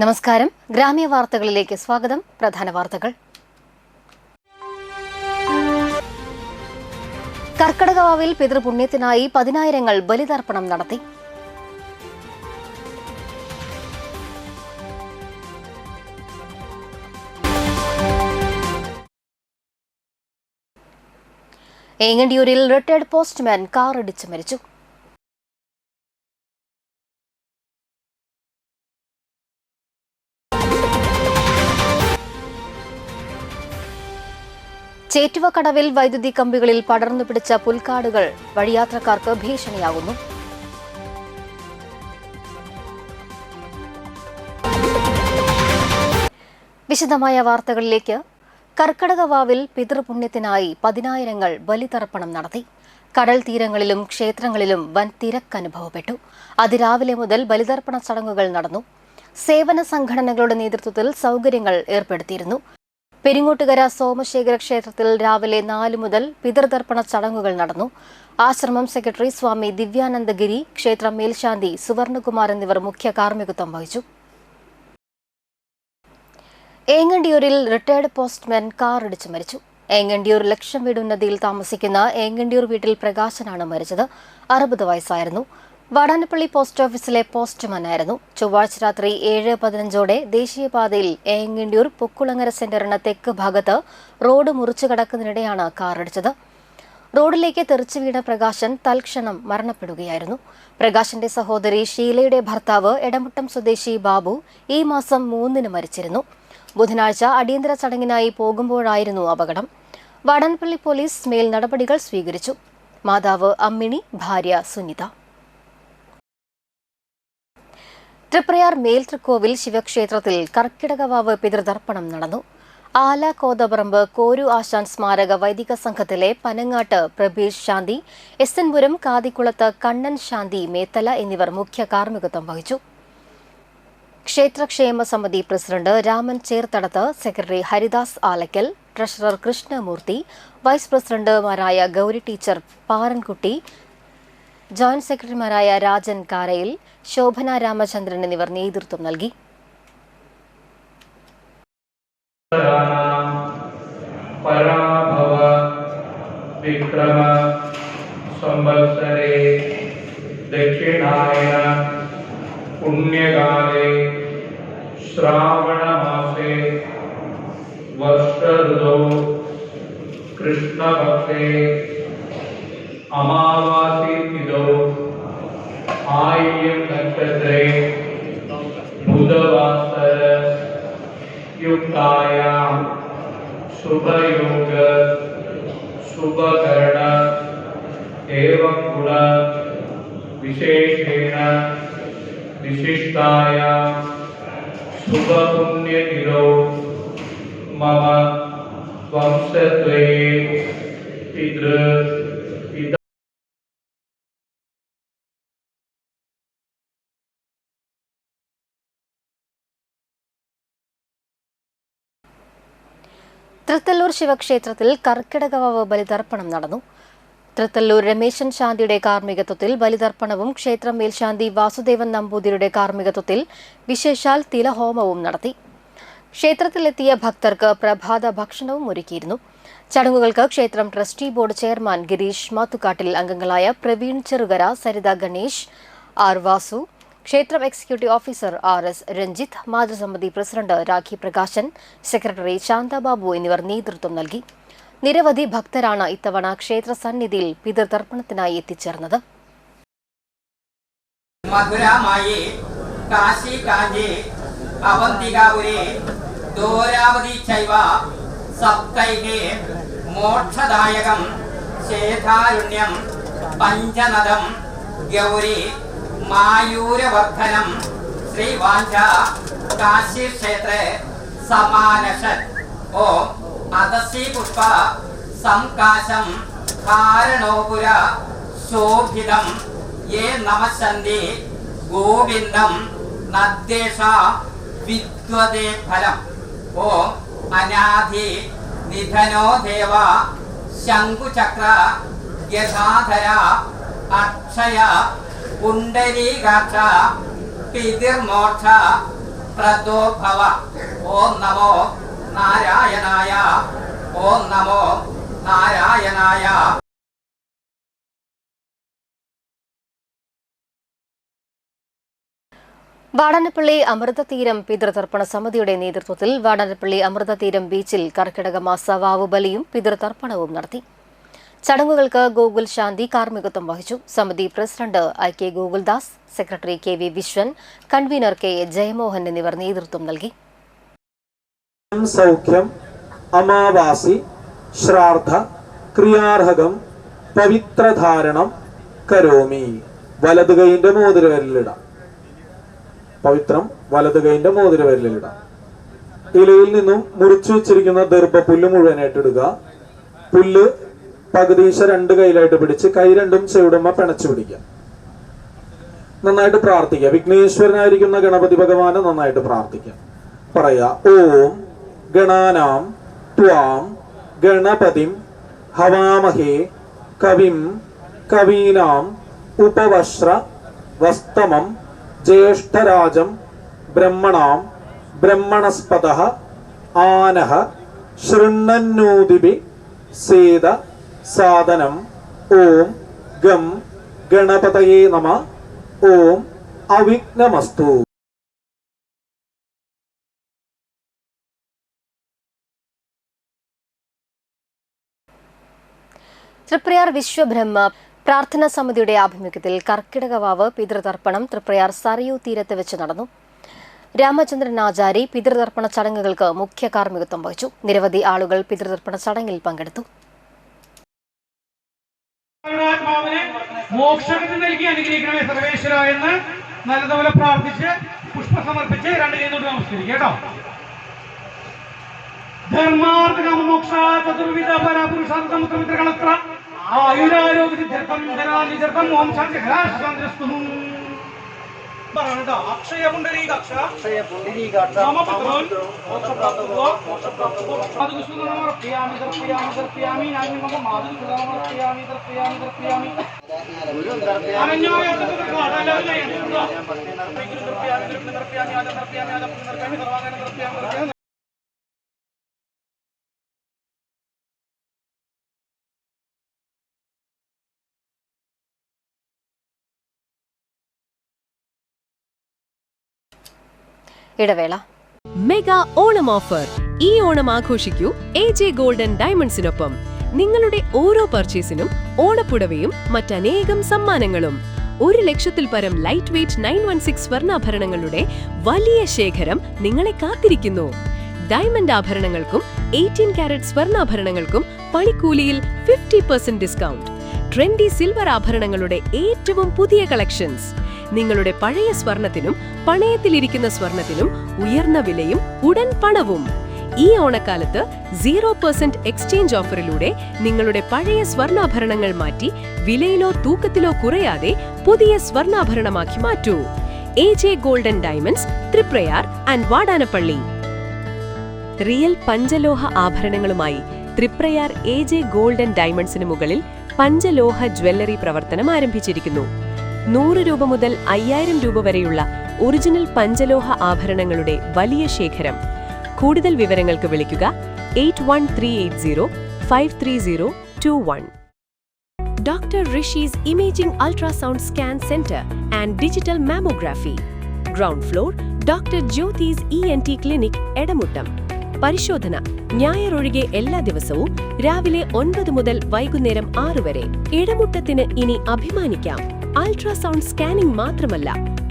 നമസ്കാരം. ഗ്രാമീയ വാർത്തകളിലേക്ക് സ്വാഗതം. പ്രധാന വാർത്തകൾ. കർക്കടകവാവിൽ പിതൃപുണ്യത്തിനായി 10,000 ബലിതർപ്പണം നടത്തി. ഏങ്ങണ്ടിയൂരിൽ റിട്ടയർഡ് പോസ്റ്റ്മാൻ കാറിടിച്ച് മരിച്ചു. ചേറ്റുവക്കടവിൽ വൈദ്യുതി കമ്പികളിൽ പടർന്നു പിടിച്ച പുൽക്കാടുകൾ വഴിയാത്രക്കാർക്ക് ഭീഷണിയാകുന്നു. വിശദമായ വാർത്തകളിലേക്ക്. കർക്കടകവാവിൽ പിതൃപുണ്യത്തിനായി 10,000 ബലിതർപ്പണം നടത്തി. കടൽ തീരങ്ങളിലും ക്ഷേത്രങ്ങളിലും വൻ തിരക്കനുഭവപ്പെട്ടു. അതിരാവിലെ മുതൽ ബലിതർപ്പണ ചടങ്ങുകൾ നടന്നു. സേവന സംഘടനകളുടെ നേതൃത്വത്തിൽ സൗകര്യങ്ങൾ ഏർപ്പെടുത്തിയിരുന്നു. പെരിങ്ങോട്ടുകര സോമശേഖര ക്ഷേത്രത്തിൽ രാവിലെ 4 മുതൽ പിതൃതർപ്പണ ചടങ്ങുകൾ നടന്നു. ആശ്രമം സെക്രട്ടറി സ്വാമി ദിവ്യാനന്ദഗിരി, ക്ഷേത്രം മേൽശാന്തി സുവർണകുമാർ എന്നിവർ മുഖ്യ കാർമ്മികത്വം വഹിച്ചു. ഏങ്ങണ്ടിയൂരിൽ റിട്ടയർഡ് പോസ്റ്റ്മാൻ കാറിടിച്ച് മരിച്ചു. ഏങ്ങണ്ടിയൂർ ലക്ഷം വീട് ഉന്നതിയിൽ താമസിക്കുന്ന ഏങ്ങണ്ടിയൂർ വീട്ടിൽ പ്രകാശനാണ് മരിച്ചത്. 60 വയസ്സായിരുന്നു. വാടാനപ്പള്ളി പോസ്റ്റ് ഓഫീസിലെ പോസ്റ്റ്മാനായിരുന്നു. ചൊവ്വാഴ്ച രാത്രി 7:15 ദേശീയപാതയിൽ ഏങ്ങണ്ടിയൂർ പൊക്കുളങ്ങര സെന്ററിന് തെക്ക് ഭാഗത്ത് റോഡ് മുറിച്ചു കടക്കുന്നതിനിടെയാണ് കാറിടിച്ചത്. റോഡിലേക്ക് തെറിച്ചു വീണ പ്രകാശൻ തൽക്ഷണം മരണപ്പെടുകയായിരുന്നു. പ്രകാശന്റെ സഹോദരി ഷീലയുടെ ഭർത്താവ് എടമുട്ടം സ്വദേശി ബാബു ഈ മാസം 3-ന് മരിച്ചിരുന്നു. ബുധനാഴ്ച അടിയന്തര ചടങ്ങിനായി പോകുമ്പോഴായിരുന്നു അപകടം. വാടാനപ്പള്ളി പോലീസ് മേൽ നടപടികൾ സ്വീകരിച്ചു. മാതാവ് അമ്മിണി, ഭാര്യ സുനിത. തൃപ്രയാർ മേൽതൃക്കോവിൽ ശിവക്ഷേത്രത്തിൽ കർക്കിടകവാവ് പിതൃതർപ്പണം നടന്നു. ആല കോതപറമ്പ് കോരു ആശാൻ സ്മാരക വൈദിക സംഘത്തിലെ പനങ്ങാട്ട് പ്രബീഷ് ശാന്തി, എസ് എൻ പുരം കാതിക്കുളത്ത് കണ്ണൻ ശാന്തി മേത്തല എന്നിവർ മുഖ്യ കാർമ്മികത്വം വഹിച്ചു. ക്ഷേത്രക്ഷേമ സമിതി president Raman Cherthadath, secretary Haridas Alakkal, treasurer Krishnamoorthy, vice പ്രസിഡന്റുമാരായ ഗൗരി ടീച്ചർ പാറൻകുട്ടി, ജോയിന്റ് സെക്രട്ടറിമാരായ രാജൻ കാരയിൽ, ശോഭന രാമചന്ദ്രൻ എന്നിവർ നേതൃത്വം നൽകി. പുണ്യകാലേ ശ്രാവണമാസേ വർഷഋതോ കൃഷ്ണപക്ഷേ അമാവാസിതിഥോ ആയില്യം നക്ഷത്രേ ബുധവാസര യുക്തായാം ശുഭയോഗ ശുഭകരണ ഏവം ഗുണ വിശേഷേണ വിശിഷ്ടായാം ശുഭപുണ്യതിഥോ മമ വംശദ്വയേ പിതൃ തൃത്തല്ലൂർ ശിവക്ഷേത്രത്തിൽ കർക്കിടകവാവ് ബലിതർപ്പണം നടന്നു. തൃത്തല്ലൂർ രമേശൻ ശാന്തിയുടെ കാർമ്മികത്വത്തിൽ ബലിതർപ്പണവും ക്ഷേത്രം മേൽശാന്തി വാസുദേവൻ നമ്പൂതിരിയുടെ കാർമ്മികത്വത്തിൽ വിശേഷാൽ തിലഹോമവും നടത്തി. ക്ഷേത്രത്തിലെത്തിയ ഭക്തർക്ക് പ്രഭാത ഭക്ഷണവും ഒരുക്കിയിരുന്നു. ചടങ്ങുകൾക്ക് ക്ഷേത്രം trustee board chairman Gireesh Mathukkattil, അംഗങ്ങളായ പ്രവീൺ ചെറുകര, സരിത ഗണേഷ്, ആർ വാസു, ക്ഷേത്രം എക്സിക്യൂട്ടീവ് ഓഫീസർ RS രഞ്ജിത്ത്, മാതൃസമിതി പ്രസിഡന്റ് രാഖി പ്രകാശൻ, സെക്രട്ടറി ശാന്താബാബു എന്നിവർ നേതൃത്വം നൽകി. നിരവധി ഭക്തരാണ് ഇത്തവണ ക്ഷേത്ര സന്നിധിയിൽ പിതൃതർപ്പണത്തിനായി എത്തിച്ചേർന്നത്. മധുരമായി കാശി കാഞ്ചി അവന്തികാപുരി ദോരാവതി ചൈവ സപ്തൈകേ മോക്ഷദായകം ശേഖാരുണ്യം പഞ്ചനദം ഗൗരി മായൂരവർദ്ധനം ശ്രീവാഞ്ച കാശി ക്ഷേത്രേ സമാനഷത് ഓം അദസി പുഷ്പ സംകാശം കാരണോപുര ശോഭിതം യേ നമശന്തി ഗോവിന്ദം നദ്ദേശ വിദ്വദേ ഫലം ഓം അനാധി നിധനോ ദേവ ശംഖുചക്ര യഥാധര അക്ഷയ പുണ്ടരീകാക്ഷ പിതിർമോക്ഷ പ്രദോഭവ. ഓം നമോ നാരായണായ. ഓം നമോ നാരായണായ. വാടാനപ്പള്ളി അമൃതതീരം പിതൃതർപ്പണ സമിതിയുടെ നേതൃത്വത്തിൽ വാടാനപ്പള്ളി അമൃതതീരം ബീച്ചിൽ കർക്കിടക മാസ വാവുബലിയും പിതൃതർപ്പണവും നടത്തി. ചടങ്ങുകൾക്ക് ഗോകുൽ ശാന്തി കാർമ്മികത്വം വഹിച്ചു. സമിതി president IK Gokuldas, secretary KV Viswan, convener KA Jayamohan എന്നിവർ നേതൃത്വം നൽകി. സൗഖ്യം, അമാവാസി, ശ്രാദ്ധ, ക്രിയാർഹകം, പവിത്രധാരണം കരോമി. വലത് കൈയിന്റെ മോതിരവിരലിടാം. പവിത്രം വലത് കൈയിന്റെ മോതിരവിരലിടാം. ഇലയിൽ നിന്നും മുറിച്ചു വെച്ചിരിക്കുന്ന ദർഭപ്പുല്ല് മുഴുവനായിട്ട് ഇടുക. പുല്ല് പകുതീശ 2 കൈയിലായിട്ട് പിടിച്ച് കൈ രണ്ടും ചെവിടുമ്മ പിണച്ചു പിടിക്കുക. നന്നായിട്ട് പ്രാർത്ഥിക്കുക. വിഘ്നേശ്വരനായിരിക്കുന്ന ഗണപതി ഭഗവാനെ നന്നായിട്ട് പ്രാർത്ഥിക്കുക. പറയാ: ഓം ഗണാനാം ത്വാം ഗണപതിം ഹവാമഹേ കവിം കവീനാം ഉപവശ്ര വസ്തമം ജ്യേഷ്ഠരാജം ബ്രഹ്മണാം ബ്രഹ്മണസ്പതഃ ആനഃ ശൃണ്ണന്നൂതിഭി സേത സാധനം. ഓം ഗം ഗണപതയേ നമഃ. ഓം അവിഘ്നമസ്തു. തൃപ്രയാർ വിശ്വബ്രഹ്മ പ്രാർത്ഥനാ സമിതിയുടെ ആഭിമുഖ്യത്തിൽ കർക്കിടകവാവ് പിതൃതർപ്പണം തൃപ്രയാർ സരയൂ തീരത്ത് വെച്ച് നടന്നു. രാമചന്ദ്രൻ ആചാരി പിതൃതർപ്പണ ചടങ്ങുകൾക്ക് മുഖ്യ കാർമ്മികത്വം വഹിച്ചു. നിരവധി ആളുകൾ പിതൃതർപ്പണ ചടങ്ങിൽ പങ്കെടുത്തു. മോക്ഷഗതി നൽകി അനുഗ്രഹിക്കണമേ സർവേശ്വര എന്ന് നല്ലതുപോലെ പ്രാർത്ഥിച്ച് പുഷ്പ സമർപ്പിച്ച് 2 കൈയ്യോട് നമസ്കരിക്കുക കേട്ടോ. ധർമാർത്ഥ കാമമോക്ഷ ചതുർവിധ പരപുരുഷാർത്ഥമുത്ര ആയുരാരോഗ്യർത്ഥം ധനാനിത്യർത്ഥം ഓം ശാന്തി ഹരാശാന്തിരസ്തു. പറയണോ? അക്ഷയ പുണ്ഡരീകാക്ഷ ഇടവേള. Mega Onam offer. ഈ ഓണം ആഘോഷിക്കൂ AJ ഗോൾഡൻ ഡയമണ്ട്സിനൊപ്പം. നിങ്ങളുടെ ഓരോ പർച്ചേസിനും ഓണപ്പുടവയും മറ്റനേകം സമ്മാനങ്ങളും. 1 ലക്ഷത്തിൽ പരം ലൈറ്റ് വെയ്റ്റ് 916 സ്വർണ്ണാഭരണങ്ങളുടെ വലിയ ശേഖരം നിങ്ങളെ കാത്തിരിക്കുന്നു. ഡയമണ്ട് ആഭരണങ്ങൾക്കും 18 കാരറ്റ് സ്വർണ്ണാഭരണങ്ങൾക്കും പണിക്കൂലിയിൽ 50% ഡിസ്കൗണ്ട്. ട്രെൻഡി സിൽവർ ആഭരണങ്ങളുടെ ഏറ്റവും പുതിയ കളക്ഷൻസ്. നിങ്ങളുടെ പഴയ സ്വർണത്തിനും പണയത്തിലിരിക്കുന്ന സ്വർണത്തിനും ഉയർന്ന വിലയും ഉടൻ പണവും. ഈ ഓണക്കാലത്ത് 0% എക്സ്ചേഞ്ച് ഓഫറിലൂടെ നിങ്ങളുടെ പഴയ സ്വർണ്ണാഭരണങ്ങൾ മാറ്റി വിലയിലോ തൂക്കത്തിലോ കുറയാതെ പുതിയ സ്വർണ്ണാഭരണമാക്കി മാറ്റൂ. AJ golden diamonds, Triprayar and Vadanappally. Real പഞ്ചലോഹ ആഭരണങ്ങളുമായി തൃപ്രയാർ AJ ഗോൾഡൻ ഡയമണ്ട്സിന് മുകളിൽ പഞ്ചലോഹ ജ്വല്ലറി പ്രവർത്തനം ആരംഭിച്ചിരിക്കുന്നു. 100 രൂപ മുതൽ 5000 രൂപ വരെയുള്ള ഒറിജിനൽ പഞ്ചലോഹ ആഭരണങ്ങളുടെ വലിയ ശേഖരം. കൂടുതൽ വിവരങ്ങൾക്ക് വിളിക്കുക 8138053021. Doctor Rishi's imaging ultrasound scan centre and digital mammography. Ground floor doctor Jyothis ENT clinic, Edamuttam. പരിശോധന ഞായർ ഒഴികെ എല്ലാ ദിവസവും രാവിലെ 9 മുതൽ വൈകുന്നേരം 6 വരെ. ഇടമുട്ടത്തിന് ഇനി അഭിമാനിക്കാം. അൾട്രാസൗണ്ട് സ്കാനിംഗ് മാത്രമല്ല,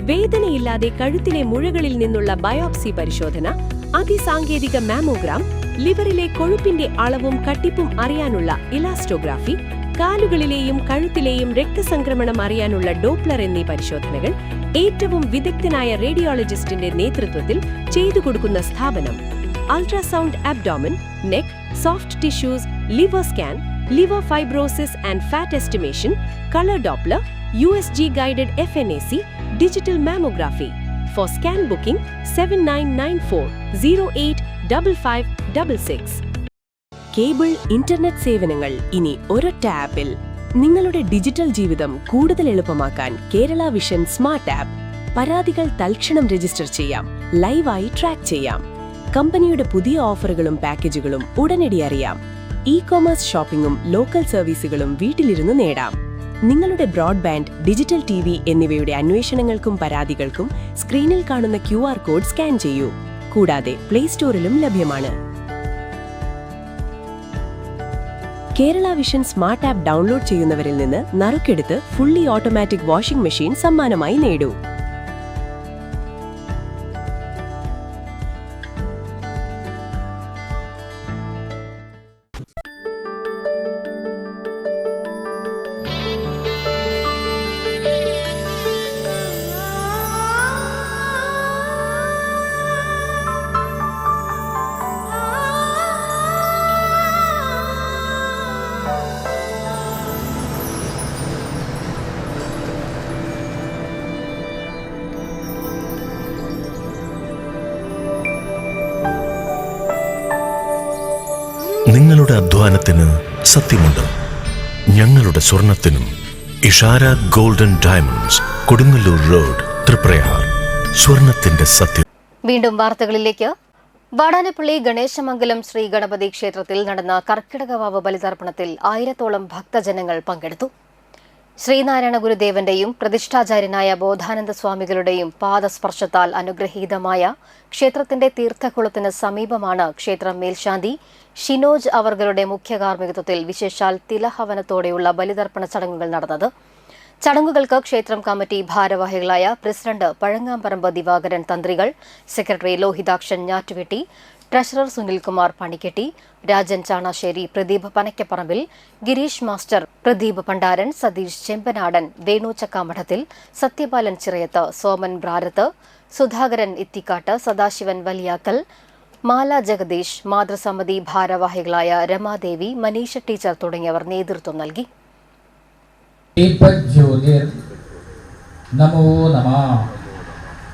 വേദനയില്ലാതെ കഴുത്തിലെ മുഴകളിൽ നിന്നുള്ള ബയോപ്സി പരിശോധന, അതിസാങ്കേതിക മാമോഗ്രാം, ലിവറിലെ കൊഴുപ്പിന്റെ അളവും കട്ടിപ്പും അറിയാനുള്ള ഇലാസ്റ്റോഗ്രാഫി, കാലുകളിലെയും കഴുത്തിലെയും രക്തസംക്രമണം അറിയാനുള്ള ഡോപ്ലർ എന്നീ പരിശോധനകൾ ഏറ്റവും വിദഗ്ധനായ റേഡിയോളജിസ്റ്റിന്റെ നേതൃത്വത്തിൽ ചെയ്തു കൊടുക്കുന്ന സ്ഥാപനം. Ultrasound abdomen, neck, soft tissues, liver scan, liver fibrosis and fat estimation, color Doppler, USG guided FNAC, digital mammography. For scan booking 7994085566. Cable internet സേവനങ്ങൾ ഇനി ഒരൊറ്റ ആപ്പിൽ. നിങ്ങളുടെ ഡിജിറ്റൽ ജീവിതം കൂടുതൽ എളുപ്പമാക്കാൻ കേരള വിഷൻ സ്മാർട്ട് ആപ്പ്. പരാതികൾ തൽക്ഷണം രജിസ്റ്റർ ചെയ്യാം. ലൈവായി ട്രാക്ക് ചെയ്യാം. കമ്പനിയുടെ പുതിയ ഓഫറുകളും പാക്കേജുകളും ഉടനടി അറിയാം. ഇ-കൊമേഴ്സ് ഷോപ്പിംഗും ലോക്കൽ സർവീസുകളും വീട്ടിലിരുന്ന് നേടാം. നിങ്ങളുടെ ബ്രോഡ്ബാൻഡ്, ഡിജിറ്റൽ TV എന്നിവയുടെ അന്വേഷണങ്ങൾക്കും പരാതികൾക്കും സ്ക്രീനിൽ കാണുന്ന QR കോഡ് സ്കാൻ ചെയ്യൂ. കൂടാതെ പ്ലേ സ്റ്റോറിലും ലഭ്യമാണ്. Kerala vision smart app download ചെയ്യുന്നവരിൽ നിന്ന് നറുക്കെടുത്ത് ഫുള്ളി ഓട്ടോമാറ്റിക് വാഷിംഗ് മെഷീൻ സമ്മാനമായി നേടൂ. നിങ്ങളുടെ അധ്വാനത്തിന് സത്യമുണ്ട്. ഞങ്ങളുടെ സ്വർണത്തിനും. Ishara golden diamonds, Kodungallur road, Triprayar. സ്വർണത്തിന്റെ സത്യം. വീണ്ടും വാർത്തകളിലേക്ക്. വാടാനപ്പള്ളി ഗണേശമംഗലം ശ്രീ ഗണപതി ക്ഷേത്രത്തിൽ നടന്ന കർക്കിടകവാവ് ബലിതർപ്പണത്തിൽ 1000-ഓളം ഭക്തജനങ്ങൾ പങ്കെടുത്തു. ശ്രീനാരായണ ഗുരുദേവന്റെയും പ്രതിഷ്ഠാചാര്യനായ ബോധാനന്ദ സ്വാമികളുടെയും പാദസ്പർശത്താൽ അനുഗ്രഹീതമായ ക്ഷേത്രത്തിന്റെ തീർത്ഥക്കുളത്തിന് സമീപമാണ് ക്ഷേത്രം മേൽശാന്തി ഷിനോജ് അവர்களுടെ മുഖ്യ കാർമ്മികത്വത്തിൽ വിശേഷാൽ തിലഹവനത്തോടെയുള്ള ബലിതർപ്പണ ചടങ്ങുകൾ നടന്നത്. ചടങ്ങുകൾക്ക് ക്ഷേത്രം കമ്മിറ്റി ഭാരവാഹികളായ പ്രസിഡന്റ് പഴങ്ങാമ്പറമ്പ് ദിവാകരൻ തന്ത്രികൾ, secretary Lohithakshan Njattuvetti, treasurer Sunilkumar Panikketti, Rajan Chanassery, Pradeep Panakkaparambil, Gireesh master, Pradeep Pandaran, Satheesh Chembanadan, Venu Chakkamadathil, Sathyapalan Chirayath, Soman Brarath, Sudhakaran Ithikkattu, Sadasivan Valiyakkal, Mala Jagadeesh, മാതൃസമിതി ഭാരവാഹികളായ രമാദേവി, മനീഷ ടീച്ചർ തുടങ്ങിയവർ നേതൃത്വം നൽകി. നമോ നമ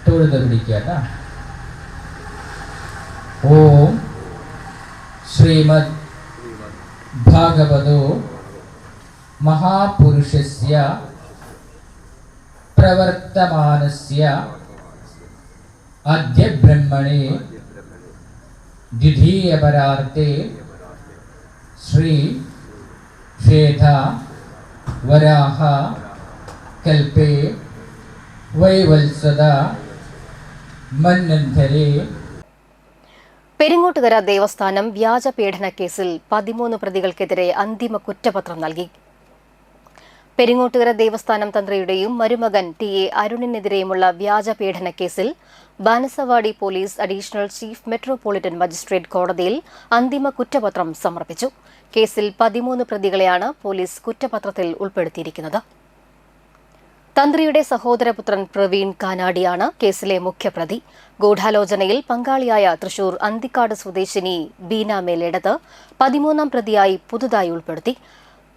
തൊഴുത് പിടിക്കുക. ഓം ശ്രീമദ് ഭാഗവതോ മഹാപുരുഷസ്യ പ്രവർത്തമാനസ്യ അദ്യ ബ്രഹ്മണേ ദ്വിതീയപരാർത്തെ ശ്രീ ക്ഷേത്ര വരാഹ കൽപേ വൈവത്സദ മന്വന്തരേ. പെരിങ്ങോട്ടുകര ദേവസ്ഥാനം വ്യാജ പീഡന കേസിൽ 13 പ്രതികൾക്കെതിരെ അന്തിമ കുറ്റപത്രം നൽകി. പെരിങ്ങോട്ടുകര ദേവസ്ഥാനം തന്ത്രിയുടെയും മരുമകൻ TA അരുണിനെതിരെയുമുള്ള വ്യാജ പീഡന കേസിൽ Banaswadi police additional chief metropolitan magistrate കോടതിയിൽ അന്തിമ കുറ്റപത്രം സമർപ്പിച്ചു. കേസിൽ 13 പ്രതികളെയാണ് പോലീസ് കുറ്റപത്രത്തിൽ ഉൾപ്പെടുത്തിയിരിക്കുന്നത്. തന്ത്രിയുടെ സഹോദരപുത്രൻ പ്രവീൺ കാനാടിയാണ് കേസിലെ മുഖ്യപ്രതി. ഗൂഢാലോചനയിൽ പങ്കാളിയായ തൃശൂർ അന്തിക്കാട് സ്വദേശിനി ബീന മേലേടത്ത് 13ാം പ്രതിയായി പുതുതായി ഉൾപ്പെടുത്തി.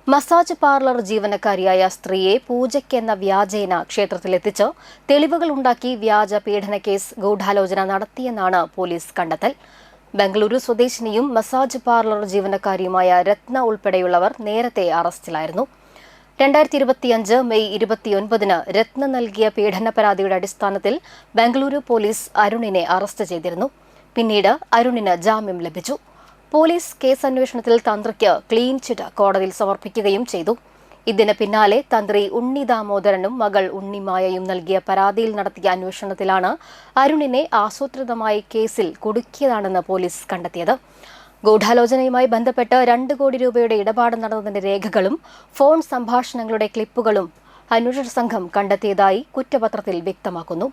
മസാജ് പാർലർ ജീവനക്കാരിയായ സ്ത്രീയെ പൂജയ്ക്കെന്ന വ്യാജേന ക്ഷേത്രത്തിലെത്തിച്ച് തെളിവുകൾ ഉണ്ടാക്കി വ്യാജ പീഡന കേസ് ഗൂഢാലോചന നടത്തിയെന്നാണ് പോലീസ് കണ്ടെത്തൽ. ബംഗളൂരു സ്വദേശിനിയും മസാജ് പാർലർ ജീവനക്കാരിയുമായ രത്ന ഉൾപ്പെടെയുള്ളവർ നേരത്തെ അറസ്റ്റിലായിരുന്നു. 2025 മെയ് 29 രത്ന നൽകിയ പീഡന പരാതിയുടെ അടിസ്ഥാനത്തിൽ ബംഗളൂരു പോലീസ് അരുണിനെ അറസ്റ്റ് ചെയ്തിരുന്നു. പിന്നീട് അരുണിന് ജാമ്യം ലഭിച്ചു. പോലീസ് കേസ് അന്വേഷണത്തിൽ തന്ത്രിക്ക് ക്ലീൻ ചിറ്റ് കോടതിയിൽ സമർപ്പിക്കുകയും ചെയ്തു. ഇതിന് പിന്നാലെ തന്ത്രി ഉണ്ണി ദാമോദരനും മകൾ ഉണ്ണിമായയും നൽകിയ പരാതിയിൽ നടത്തിയ അന്വേഷണത്തിലാണ് അരുണിനെ ആസൂത്രിതമായി കേസിൽ കുടുക്കിയതാണെന്ന് പോലീസ് കണ്ടെത്തിയത്. ഗൂഢാലോചനയുമായി ബന്ധപ്പെട്ട് 2 കോടി രൂപയുടെ ഇടപാട് നടന്നതിന്റെ രേഖകളും ഫോൺ സംഭാഷണങ്ങളുടെ ക്ലിപ്പുകളും അന്വേഷണ സംഘം കണ്ടെത്തിയതായി കുറ്റപത്രത്തിൽ വ്യക്തമാക്കുന്നു.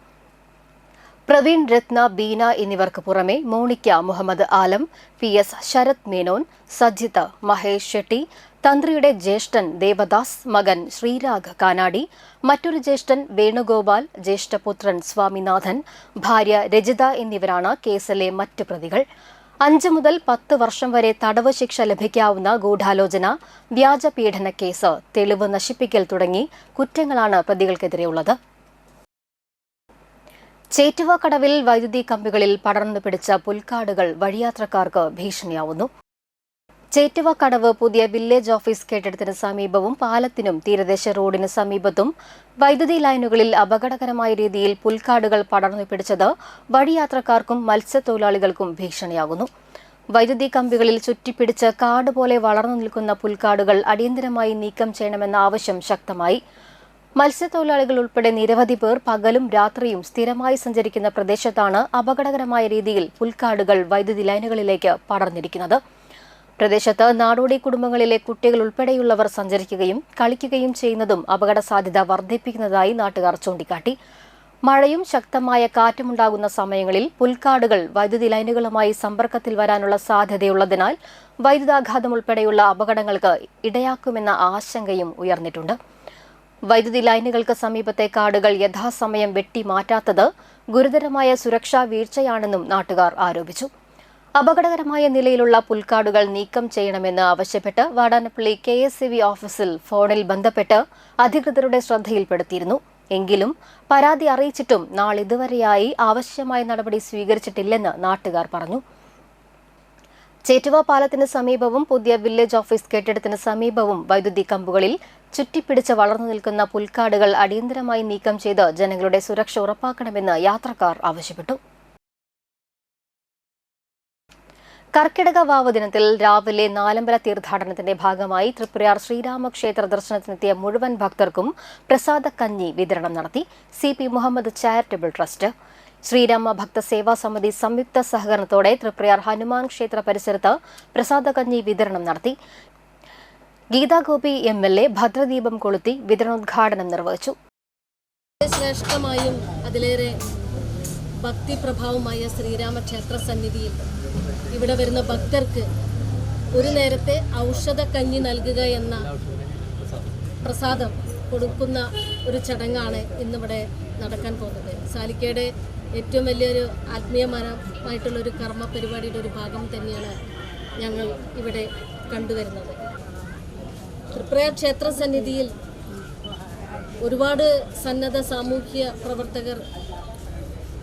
പ്രവീൺ, രത്ന, ബീന എന്നിവർക്ക് പുറമെ മോണിക്ക, മുഹമ്മദ് ആലം, PS ശരത് മേനോൻ, സജിത്ത്, മഹേഷ് ഷെട്ടി, തന്ത്രിയുടെ ജ്യേഷ്ഠൻ ദേവദാസ്, മകൻ ശ്രീരാഗ് കാനാടി, മറ്റൊരു ജ്യേഷ്ഠൻ വേണുഗോപാൽ, ജ്യേഷ്ഠപുത്രൻ സ്വാമിനാഥൻ, ഭാര്യ രജിത എന്നിവരാണ് കേസിലെ മറ്റ് പ്രതികൾ. 5 മുതൽ 10 വർഷം വരെ തടവ് ശിക്ഷ ലഭിക്കാവുന്ന ഗൂഢാലോചന, വ്യാജ പീഡന കേസ്, തെളിവ് നശിപ്പിക്കൽ തുടങ്ങി കുറ്റങ്ങളാണ് പ്രതികൾക്കെതിരെയുള്ളത്. ചേറ്റുവ കടവിൽ വൈദ്യുതി കമ്പികളിൽ പടർന്നു പിടിച്ച പുൽക്കാടുകൾ വഴിയാത്രക്കാർക്ക് ഭീഷണിയാവുന്നു. ചേറ്റുവ കടവ് പുതിയ വില്ലേജ് ഓഫീസ് കെട്ടിടത്തിന് സമീപവും പാലത്തിനും തീരദേശ റോഡിന് സമീപത്തും വൈദ്യുതി ലൈനുകളിൽ അപകടകരമായ രീതിയിൽ പുൽക്കാടുകൾ പടർന്നു പിടിച്ചത് വഴിയാത്രക്കാർക്കും മത്സ്യത്തൊഴിലാളികൾക്കും ഭീഷണിയാകുന്നു. വൈദ്യുതി കമ്പികളിൽ ചുറ്റിപ്പിടിച്ച് കാട് പോലെ വളർന്നു നിൽക്കുന്ന പുൽക്കാടുകൾ അടിയന്തരമായി നീക്കം ചെയ്യണമെന്ന ആവശ്യം ശക്തമായി. മത്സ്യത്തൊഴിലാളികൾ ഉൾപ്പെടെ നിരവധി പേർ പകലും രാത്രിയും സ്ഥിരമായി സഞ്ചരിക്കുന്ന പ്രദേശത്താണ് അപകടകരമായ രീതിയിൽ പുൽക്കാടുകൾ വൈദ്യുതി ലൈനുകളിലേക്ക് പടർന്നിരിക്കുന്നത്. പ്രദേശത്ത് നാടോടി കുടുംബങ്ങളിലെ കുട്ടികൾ ഉൾപ്പെടെയുള്ളവർ സഞ്ചരിക്കുകയും കളിക്കുകയും ചെയ്യുന്നതും അപകട സാധ്യത വർദ്ധിപ്പിക്കുന്നതായി നാട്ടുകാർ ചൂണ്ടിക്കാട്ടി. മഴയും ശക്തമായ കാറ്റുമുണ്ടാകുന്ന സമയങ്ങളിൽ പുൽക്കാടുകൾ വൈദ്യുതി ലൈനുകളുമായി സമ്പർക്കത്തിൽ വരാനുള്ള സാധ്യതയുള്ളതിനാൽ വൈദ്യുതാഘാതം ഉൾപ്പെടെയുള്ള അപകടങ്ങൾക്ക് ഇടയാക്കുമെന്ന ആശങ്കയും ഉയർന്നിട്ടുണ്ട്. വൈദ്യുതി ലൈനുകൾക്ക് സമീപത്തെ കാടുകൾ യഥാസമയം വെട്ടിമാറ്റാത്തത് ഗുരുതരമായ സുരക്ഷാ വീഴ്ചയാണെന്നും നാട്ടുകാർ ആരോപിച്ചു. അപകടകരമായ നിലയിലുള്ള പുൽക്കാടുകൾ നീക്കം ചെയ്യണമെന്ന് ആവശ്യപ്പെട്ട് വാടാനപ്പള്ളി KSCB ഓഫീസിൽ ഫോണിൽ ബന്ധപ്പെട്ട് അധികൃതരുടെ ശ്രദ്ധയിൽപ്പെടുത്തിയിരുന്നു. എങ്കിലും പരാതി അറിയിച്ചിട്ടും നാളിതുവരെയായി ആവശ്യമായ നടപടി സ്വീകരിച്ചിട്ടില്ലെന്ന് നാട്ടുകാർ പറഞ്ഞു. ചേറ്റുവ പാലത്തിന് സമീപവും പുതിയ വില്ലേജ് ഓഫീസ് കെട്ടിടത്തിന് സമീപവും വൈദ്യുതി കമ്പുകളിൽ ചുറ്റിപ്പിടിച്ച് വളർന്നു നിൽക്കുന്ന പുൽക്കാടുകൾ അടിയന്തരമായി നീക്കം ചെയ്ത് ജനങ്ങളുടെ സുരക്ഷ ഉറപ്പാക്കണമെന്ന് യാത്രക്കാർ ആവശ്യപ്പെട്ടു. കർക്കിടക വാവ് ദിനത്തിൽ രാവിലെ നാലമ്പല തീർത്ഥാടനത്തിന്റെ ഭാഗമായി തൃപ്രയാർ ശ്രീരാമക്ഷേത്ര ദർശനത്തിനെത്തിയ മുഴുവൻ ഭക്തർക്കും പ്രസാദ കഞ്ഞി വിതരണം നടത്തി CP Muhammad charitable trust. Sreerama Bhaktha Seva സമിതി സംയുക്ത സഹകരണത്തോടെ തൃപ്രയാർ ഹനുമാൻ ക്ഷേത്ര പരിസരത്ത് പ്രസാദ കഞ്ഞി വിതരണം നടത്തി. ഗീതാഗോപി MLA ഭദ്രദീപം കൊളുത്തി വിതരണോദ്ഘാടനം നിർവഹിച്ചു. ശ്രേഷ്ഠമായും അതിലേറെ ഭക്തിപ്രഭാവമായ ശ്രീരാമക്ഷേത്ര സന്നിധിയിൽ ഇവിടെ വരുന്ന ഭക്തർക്ക് ഒരു നേരത്തെ ഔഷധ കഞ്ഞി നൽകുക എന്ന പ്രസാദം കൊടുക്കുന്ന ഒരു ചടങ്ങാണ് ഇന്നിവിടെ നടക്കാൻ പോകുന്നത്. സാലിക്കയുടെ ഏറ്റവും വലിയൊരു ആത്മീയമായിട്ടുള്ളൊരു കർമ്മ പരിപാടിയുടെ ഒരു ഭാഗം തന്നെയാണ് ഞങ്ങൾ ഇവിടെ കണ്ടുവരുന്നത്. തൃപ്രയാർ ക്ഷേത്ര സന്നിധിയിൽ ഒരുപാട് സന്നദ്ധ സാമൂഹ്യ പ്രവർത്തകർ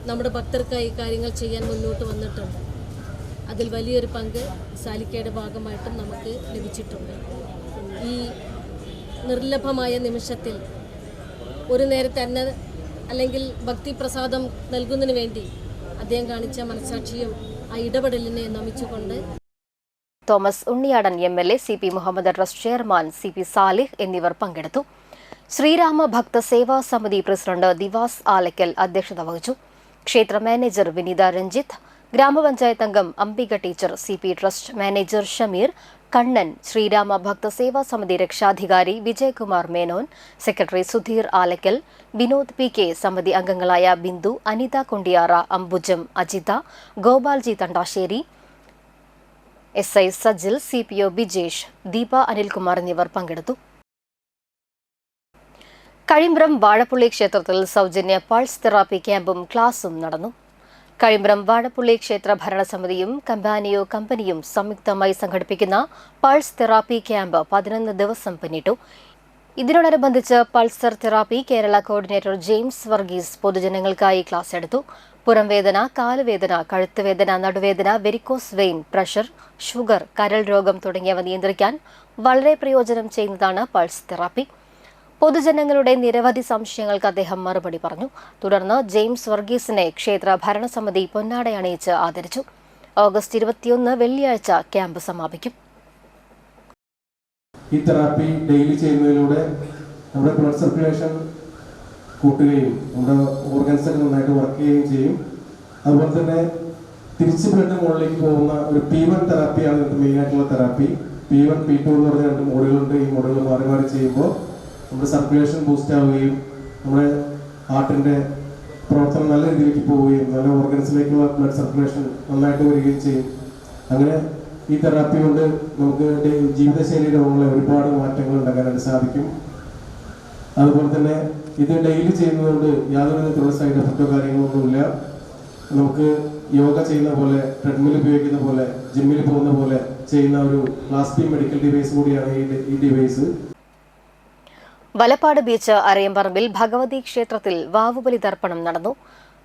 നമ്മുടെ ഭക്തർക്കായി കാര്യങ്ങൾ ചെയ്യാൻ മുന്നോട്ട് വന്നിട്ടുണ്ട്. അതിൽ വലിയൊരു പങ്ക് സാലിക്കയുടെ ഭാഗമായിട്ടും നമുക്ക് ലഭിച്ചിട്ടുണ്ട്. ഈ നിർലഭമായ നിമിഷത്തിൽ ഒരു നേരത്തെ അല്ലെങ്കിൽ ഭക്തിപ്രസാദം നൽകുന്നതിന് വേണ്ടി അദ്ദേഹം കാണിച്ച മനസാക്ഷിയും ആ ഇടപെടലിനെ നമിച്ചുകൊണ്ട് Thomas Unniyadan MLA, CP Muhammad trust chairman CP Salih എന്നിവർ പങ്കെടുത്തു. ശ്രീരാമ ഭക്ത സേവാ സമിതി പ്രസിഡന്റ് ദിവാസ് ആലക്കൽ അധ്യക്ഷത വഹിച്ചു. ക്ഷേത്ര മാനേജർ വിനീത രഞ്ജിത്ത്, ഗ്രാമപഞ്ചായത്ത് അംഗം Ambika teacher, CP trust manager Shameer, Kannan, Sreerama Bhaktha Seva Samithi രക്ഷാധികാരി വിജയകുമാർ മേനോൻ, സെക്രട്ടറി സുധീർ ആലക്കൽ, വിനോദ് PK, സമിതി അംഗങ്ങളായ ബിന്ദു, അനിത കൊണ്ടിയാറ, അംബുജം, അജിത, ഗോപാൽജി തണ്ടാശ്ശേരി, SI സജിൽ, CPO ബിജേഷ്, ദീപ അനിൽകുമാർ എന്നിവർ പങ്കെടുത്തു. കഴിമ്പ്രം വാഴപ്പുള്ളി ക്ഷേത്രത്തിൽ സൗജന്യ പൾസ് തെറാപ്പി ക്യാമ്പും ക്ലാസും നടന്നു. കഴിമ്പ്രം വാഴപ്പുള്ളി ക്ഷേത്ര ഭരണസമിതിയും കമ്പാനിയോ കമ്പനിയും സംയുക്തമായി സംഘടിപ്പിക്കുന്ന പൾസ് തെറാപ്പി ക്യാമ്പ് 11 ദിവസം പിന്നിട്ടു. ഇതിനോടനുബന്ധിച്ച് pulsar therapy Kerala coordinator James Varghese പൊതുജനങ്ങൾക്കായി ക്ലാസ് എടുത്തു. പുറംവേദന, കാലുവേദന, കഴുത്തുവേദന, നടുവേദന, വെരിക്കോസ് വെയിൻ, പ്രഷർ, ഷുഗർ, കരൾ രോഗം തുടങ്ങിയവ നിയന്ത്രിക്കാൻ വളരെ പ്രയോജനം ചെയ്യുന്നതാണ് പൾസ് തെറാപ്പി. പൊതുജനങ്ങളുടെ നിരവധി സംശയങ്ങൾക്ക് അദ്ദേഹം മറുപടി പറഞ്ഞു. തുടർന്ന് ജെയിംസ് വർഗീസിനെ ക്ഷേത്ര ഭരണസമിതി പൊന്നാടയണിയിച്ച് ആദരിച്ചു. ഓഗസ്റ്റ് 21 വെള്ളിയാഴ്ച ക്യാമ്പ് സമാപിക്കും. ഈ തെറാപ്പി ഡെയിലി ചെയ്യുന്നതിലൂടെ നമ്മുടെ ബ്ലഡ് സർക്കുലേഷൻ കൂട്ടുകയും നമ്മുടെ ഓർഗൻസ് ഒക്കെ നന്നായിട്ട് വർക്ക് ചെയ്യുകയും ചെയ്യും. അതുപോലെ തന്നെ തിരിച്ച് ബ്ലഡ് മുകളിലേക്ക് പോകുന്ന ഒരു P1 തെറാപ്പിയാണ് ഇതിൻ്റെ മെയിനായിട്ടുള്ള തെറാപ്പി. P1, P2 എന്ന് പറഞ്ഞ 2 മോഡുകളുണ്ട്. ഈ മോഡുകൾ മാറി മാറി ചെയ്യുമ്പോൾ നമ്മുടെ സർക്കുലേഷൻ ബൂസ്റ്റ് ആവുകയും നമ്മുടെ ഹാർട്ടിൻ്റെ പ്രവർത്തനം നല്ല രീതിയിലേക്ക് പോവുകയും നല്ല ഓർഗൻസിലേക്കുള്ള ബ്ലഡ് സർക്കുലേഷൻ നന്നായിട്ട് വരികയും ചെയ്യും. അങ്ങനെ ഈ തെറാപ്പി കൊണ്ട് നമുക്ക് ജീവിതശൈലി രോഗങ്ങളെ ഒരുപാട് മാറ്റങ്ങൾ ഉണ്ടാക്കാനായിട്ട് സാധിക്കും. അതുപോലെ തന്നെ ഇത് ഡെയിലി ചെയ്യുന്നതുകൊണ്ട് യാതൊരു വിധത്തിലുള്ള സൈഡ് എഫക്റ്റോ കാര്യങ്ങളൊന്നുമില്ല. നമുക്ക് യോഗ ചെയ്യുന്ന പോലെ, ട്രെഡ്മിൽ ഉപയോഗിക്കുന്ന പോലെ, ജിമ്മിൽ പോകുന്ന പോലെ ചെയ്യുന്ന ഒരു ക്ലാസ് B മെഡിക്കൽ ഡിവൈസ് കൂടിയാണ് ഈ ഡിവൈസ്. വലപ്പാട് ബീച്ച് അരയമ്പറമ്പിൽ ഭഗവതി ക്ഷേത്രത്തിൽ വാവുബലി തർപ്പണം നടന്നു.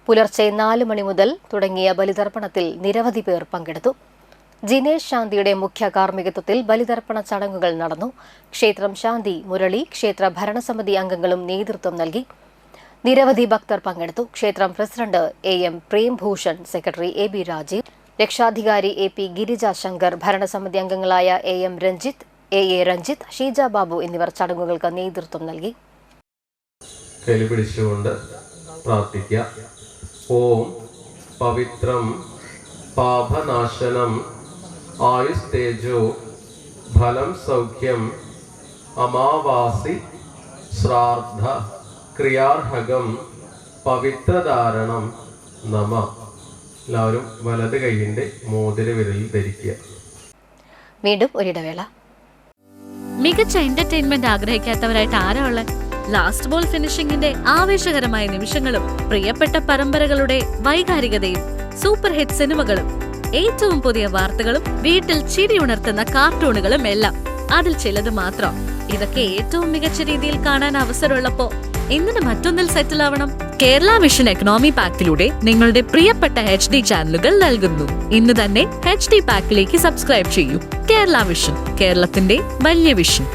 പുലർച്ചെ 4 മണി മുതൽ തുടങ്ങിയ ബലിതർപ്പണത്തിൽ നിരവധി പേർ പങ്കെടുത്തു. ജിനേഷ് ശാന്തിയുടെ മുഖ്യ കാർമ്മികത്വത്തിൽ ബലിതർപ്പണ ചടങ്ങുകൾ നടന്നു. ക്ഷേത്രം ശാന്തി മുരളി ക്ഷേത്ര ഭരണസമിതി അംഗങ്ങളും നേതൃത്വം നൽകി. നിരവധി ഭക്തർ പങ്കെടുത്തു. ക്ഷേത്രം president AM Prembhushan, secretary AB Rajeev, രക്ഷാധികാരി AP ഗിരിജ ശങ്കർ, ഭരണസമിതി അംഗങ്ങളായ AM രഞ്ജിത്ത്, AA രഞ്ജിത്ത്, ഷീജ ബാബു എന്നിവർ ചടങ്ങുകൾക്ക് നേതൃത്വം നൽകി. കൈ പിടിച്ചുകൊണ്ട് പ്രാർത്ഥിക്കുക. ഓം പവിത്രം പാപനാശനം ആയുസ് തേജോ ഫലം സൗഖ്യം അമാവാസി ശ്രാദ്ധ ക്രിയാർഹകം പവിത്രധാരണം നമ. എല്ലാവരും വലത് കൈയിന്റെ മോതിര വിരലിൽ ധരിക്കുക. വീണ്ടും ഒരിടവേള. മികച്ച എന്റർടൈൻമെന്റ് ആഗ്രഹിക്കാത്തവരായിട്ട് ആരാ ഉള്ളത്? ലാസ്റ്റ് ബോൾ ഫിനിഷിംഗിന്റെ ആവേശകരമായ നിമിഷങ്ങളും പ്രിയപ്പെട്ട പരമ്പരകളുടെ വൈകാരികതയും സൂപ്പർ ഹിറ്റ് സിനിമകളും ഏറ്റവും പുതിയ വാർത്തകളും വീട്ടിൽ ചിരി ഉണർത്തുന്ന കാർട്ടൂണുകളും എല്ലാം അതിൽ ചിലത് മാത്രം. ഇതൊക്കെ ഏറ്റവും മികച്ച രീതിയിൽ കാണാൻ അവസരമുള്ളപ്പോ എന്തിനു മറ്റൊന്നിൽ സെറ്റിൽ ആവണം? കേരള വിഷൻ എക്കണോമി പാക്കിലൂടെ നിങ്ങളുടെ പ്രിയപ്പെട്ട HD ചാനലുകൾ നൽകുന്നു. ഇന്ന് തന്നെ HD പാക്കിലേക്ക് സബ്സ്ക്രൈബ് ചെയ്യൂ. കേരള വിഷൻ, കേരളത്തിന്റെ വലിയ വിഷൻ.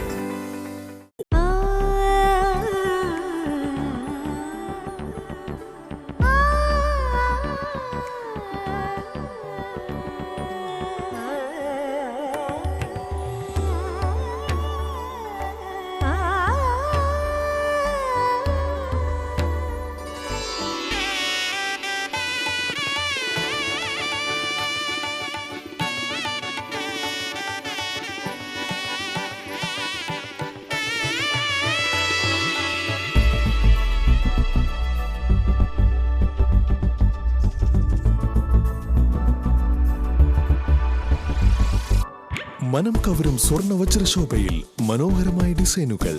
മനം കവരും സ്വർണ്ണ വജ്രശോഭയിൽ മനോഹരമായ ഡിസൈനുകൾ,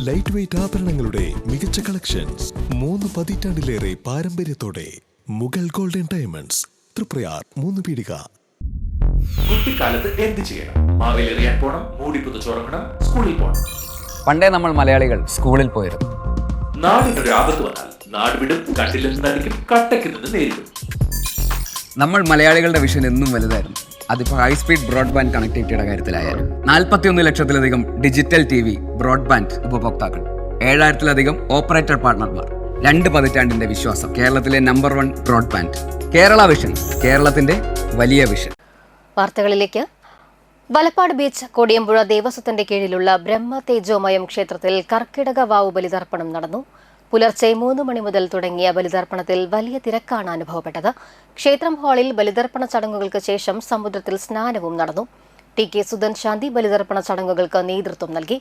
ലൈറ്റ് വെയ്റ്റ് ആഭരണങ്ങളുടെ മികച്ച കളക്ഷൻസ്, 3 പതിറ്റാണ്ടിലേറെ പാരമ്പര്യത്തോടെ മുഗൾ ഗോൾഡൻ ഡയമണ്ട്സ്, തൃപ്രയാർ 3 പീടിക. കുട്ടിക്കാലത്ത് എന്ത് ചെയ്യണം? മാവേലെറിയാൻ പോണം, മൂടി പുതച്ചുറങ്ങണം, സ്കൂളിൽ പോണം. പണ്ടേ നമ്മൾ മലയാളികൾ സ്കൂളിൽ പോയിരുന്നു. നാടിനൊരു ആപത്ത് വന്നാൽ നാട് വിടും, കട്ടിൽ നിന്ന് നടിക്കും, കട്ടയ്ക്ക് നിന്ന് നേരിടും. നമ്മൾ മലയാളികളുടെ വിഷൻ എന്നും വലുതായിരുന്നു. അതിപ്പോൾ ഹൈസ്പീഡ് ബ്രോഡ്ബാൻഡ് കണക്ടിവിറ്റിയുടെ കാര്യത്തിലായാലും 41 ലക്ഷത്തിലധികം ഡിജിറ്റൽ TV ബ്രോഡ്ബാൻഡ് ഉപഭോക്താക്കൾ, 7000-ലധികം ഓപ്പറേറ്റർ പാർട്ണർമാർ, 2 പതിറ്റാണ്ടിന്റെ വിശ്വാസം. കേരളത്തിലെ നമ്പർ 1 ബ്രോഡ്ബാൻഡ്. കേരള വിഷൻ, കേരളത്തിന്റെ വലിയ വിഷൻ. വാർത്തകളിലേക്ക്. വലപ്പാട് ബീച്ച് കോടിയമ്പുഴ ദേവസ്വത്തിന്റെ കീഴിലുള്ള ബ്രഹ്മ തേജോമയം ക്ഷേത്രത്തിൽ കർക്കിടക വാവ് ബലിതർപ്പണം നടന്നു. പുലർച്ചെ 3 മണി മുതൽ തുടങ്ങിയ ബലിതർപ്പണത്തിൽ വലിയ തിരക്കാണ് അനുഭവപ്പെട്ടത്. ക്ഷേത്രം ഹാളിൽ ബലിതർപ്പണ ചടങ്ങുകൾക്ക് ശേഷം സമുദ്രത്തിൽ സ്നാനവും നടന്നു. TK സുധൻ ശാന്തി ബലിതർപ്പണ ചടങ്ങുകൾക്ക് നേതൃത്വം നൽകി.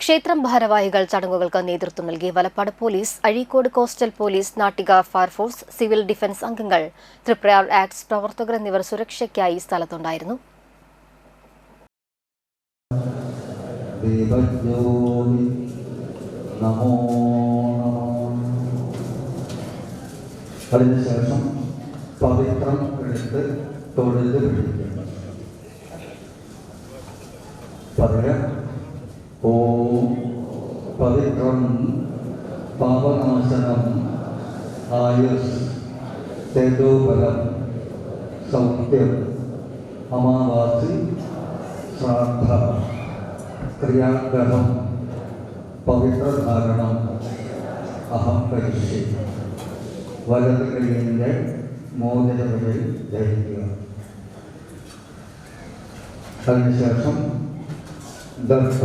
ക്ഷേത്രം ഭാരവാഹികൾ ചടങ്ങുകൾക്ക് നേതൃത്വം നൽകി. Valappad police, Azhikode coastal police, Nattika fire force, civil defence അംഗങ്ങൾ, തൃപ്രയാർ ആക്ട്സ് പ്രവർത്തകർ എന്നിവർ സുരക്ഷയ്ക്കായി സ്ഥലത്തുണ്ടായിരുന്നു. അതിനുശേഷം പവിത്രം എടുത്ത് തൊഴുത് പിടിക്കും. പകരം ഓം പവിത്രം പാപനാശനം ആയുസ് തേജോബലം സൗഖ്യം അമാവാസി ശ്രാദ്ധ ക്രിയാഗ്രഹം പവിത്രധാരണം അഹം കരിഷ്യെ. വലത് കൈയിൻ്റെ മോതിരവിരൽ ധരിക്കുക. അതിനുശേഷം ദർഭ,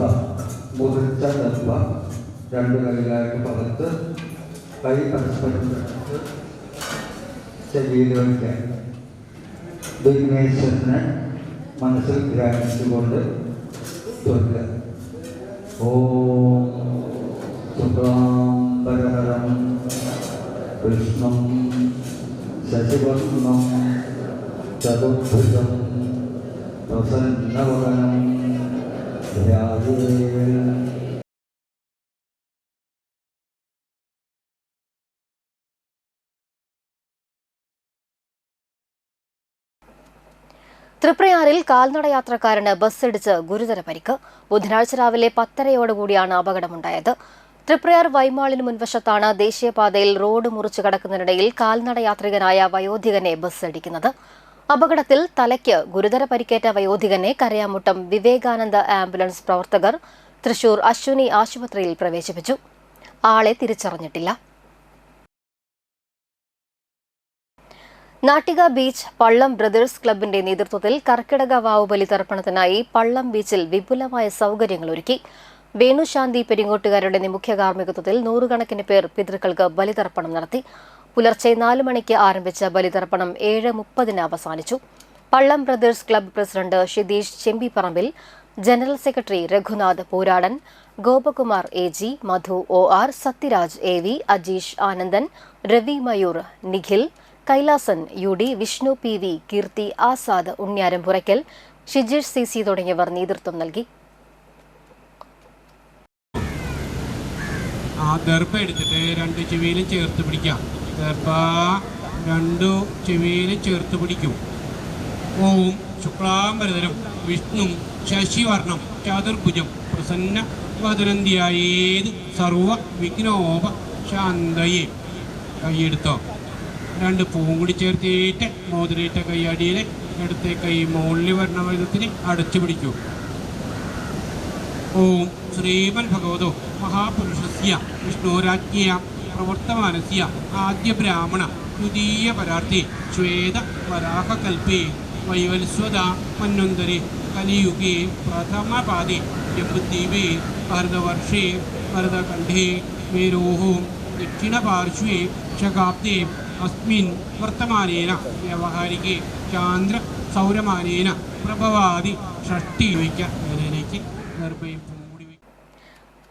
മുറിച്ച ദർഭ 2 കൈയിലായിട്ട് പകർത്ത് കൈ പരസ്പരം ചെവിയിൽ വയ്ക്കാൻ. വിഘ്നേശ്വരനെ മനസ്സിൽ ധ്യാനിച്ചുകൊണ്ട് ചൊല്ലുക. ഓം ശുക്ലാംബരധരം കൃഷ്ണം ശശിവർണം ചതുർഭുജം പ്രസന്നവദനം ധ്യായേത്. തൃപ്രയാറിൽ കാൽനടയാത്രക്കാരന് ബസ്സിടിച്ച് ഗുരുതര പരിക്ക്. ബുധനാഴ്ച രാവിലെ 10:30യോടുകൂടിയാണ് അപകടമുണ്ടായത്. തൃപ്രയാർ വൈമാളിന് മുൻവശത്താണ് ദേശീയപാതയിൽ റോഡ് മുറിച്ചു കടക്കുന്നതിനിടയിൽ കാൽനടയാത്രികനായ വയോധികനെ ബസ് ഇടിക്കുന്നത്. അപകടത്തിൽ തലയ്ക്ക് ഗുരുതര പരിക്കേറ്റ വയോധികനെ കരയാമുട്ടം വിവേകാനന്ദ ആംബുലൻസ് പ്രവർത്തകർ തൃശൂർ അശ്വിനി ആശുപത്രിയിൽ പ്രവേശിപ്പിച്ചു. ആളെ തിരിച്ചറിഞ്ഞിട്ടില്ല. നാട്ടിക ബീച്ച് പള്ളം ബ്രദേഴ്സ് ക്ലബിന്റെ നേതൃത്വത്തിൽ കർക്കിടക വാവ് ബലിതർപ്പണത്തിനായി പള്ളം ബീച്ചിൽ വിപുലമായ സൗകര്യങ്ങൾ ഒരുക്കി. വേണുശാന്തി പെരിങ്ങോട്ടുകാരുടെ മുഖ്യ കാർമ്മികത്വത്തിൽ നൂറുകണക്കിന് പേർ പിതൃക്കൾക്ക് ബലിതർപ്പണം നടത്തി. പുലർച്ചെ 4 മണിക്ക് ആരംഭിച്ച ബലിതർപ്പണം 7:30 അവസാനിച്ചു. Pallam brothers club president Shitheesh Chembiparambil, general secretary Raghunath Pooradan, Gopakumar AG, Madhu OR, Sathyaraj AV, Ajeesh Anandan, Ravi Mayoor, Nikhil, Kailasan UD, Vishnu PV, Keerthi Azad, Unniyaram Puraykkal, Shijeesh CC തുടങ്ങിയവർ നേതൃത്വം നൽകി. ദർഭ എടുത്തിട്ട് 2 ചെവിയിലും ചേർത്ത് പിടിക്കാം. ദർഭ 2 ചെവിയിലും ചേർത്ത് പിടിക്കും. ഓം ശുക്ലാംബരധരം വിഷ്ണു ശശിവർണം ചതുർഭുജം പ്രസന്ന വദനന്തിയായേത് സർവ വിഘ്നോപ ശാന്തയെ. കൈയെടുത്തോ. 2 പൂവും കൂടി ചേർത്തിട്ട് മോതിരയിട്ട കൈ അടിയിലെ ഇടത്തെ കൈ മുകളിൽ വരണ വിധത്തിൽ അടച്ചു പിടിക്കൂ. ഓം ശ്രീമൻ ഭഗവതോ മഹാപുരുഷസ്യ വിഷ്ണുരാജ്ഞയ പ്രവർത്തമാനസ്യ ആദ്യ ബ്രാഹ്മണ ദ്വിതീയ പരാർത്ഥേ ശ്വേത വരാഹകൽപ്പേ വൈവൽസ്വത മന്വന്തരെ കലിയുഗേ പ്രഥമപാദേ ജംബുദ്വീപേ ഭരതവർഷേ ഭരതഖണ്ഡേ മേരോः ദക്ഷിണപാർശ്വേ ശകാബ്ദേ അസ്മിൻ വർത്തമാനേന വ്യാവഹാരികേ ചാന്ദ്ര സൗരമാനേന പ്രഭവാദി ഷഷ്ടി വയ്ക്ക് നിർഭയം.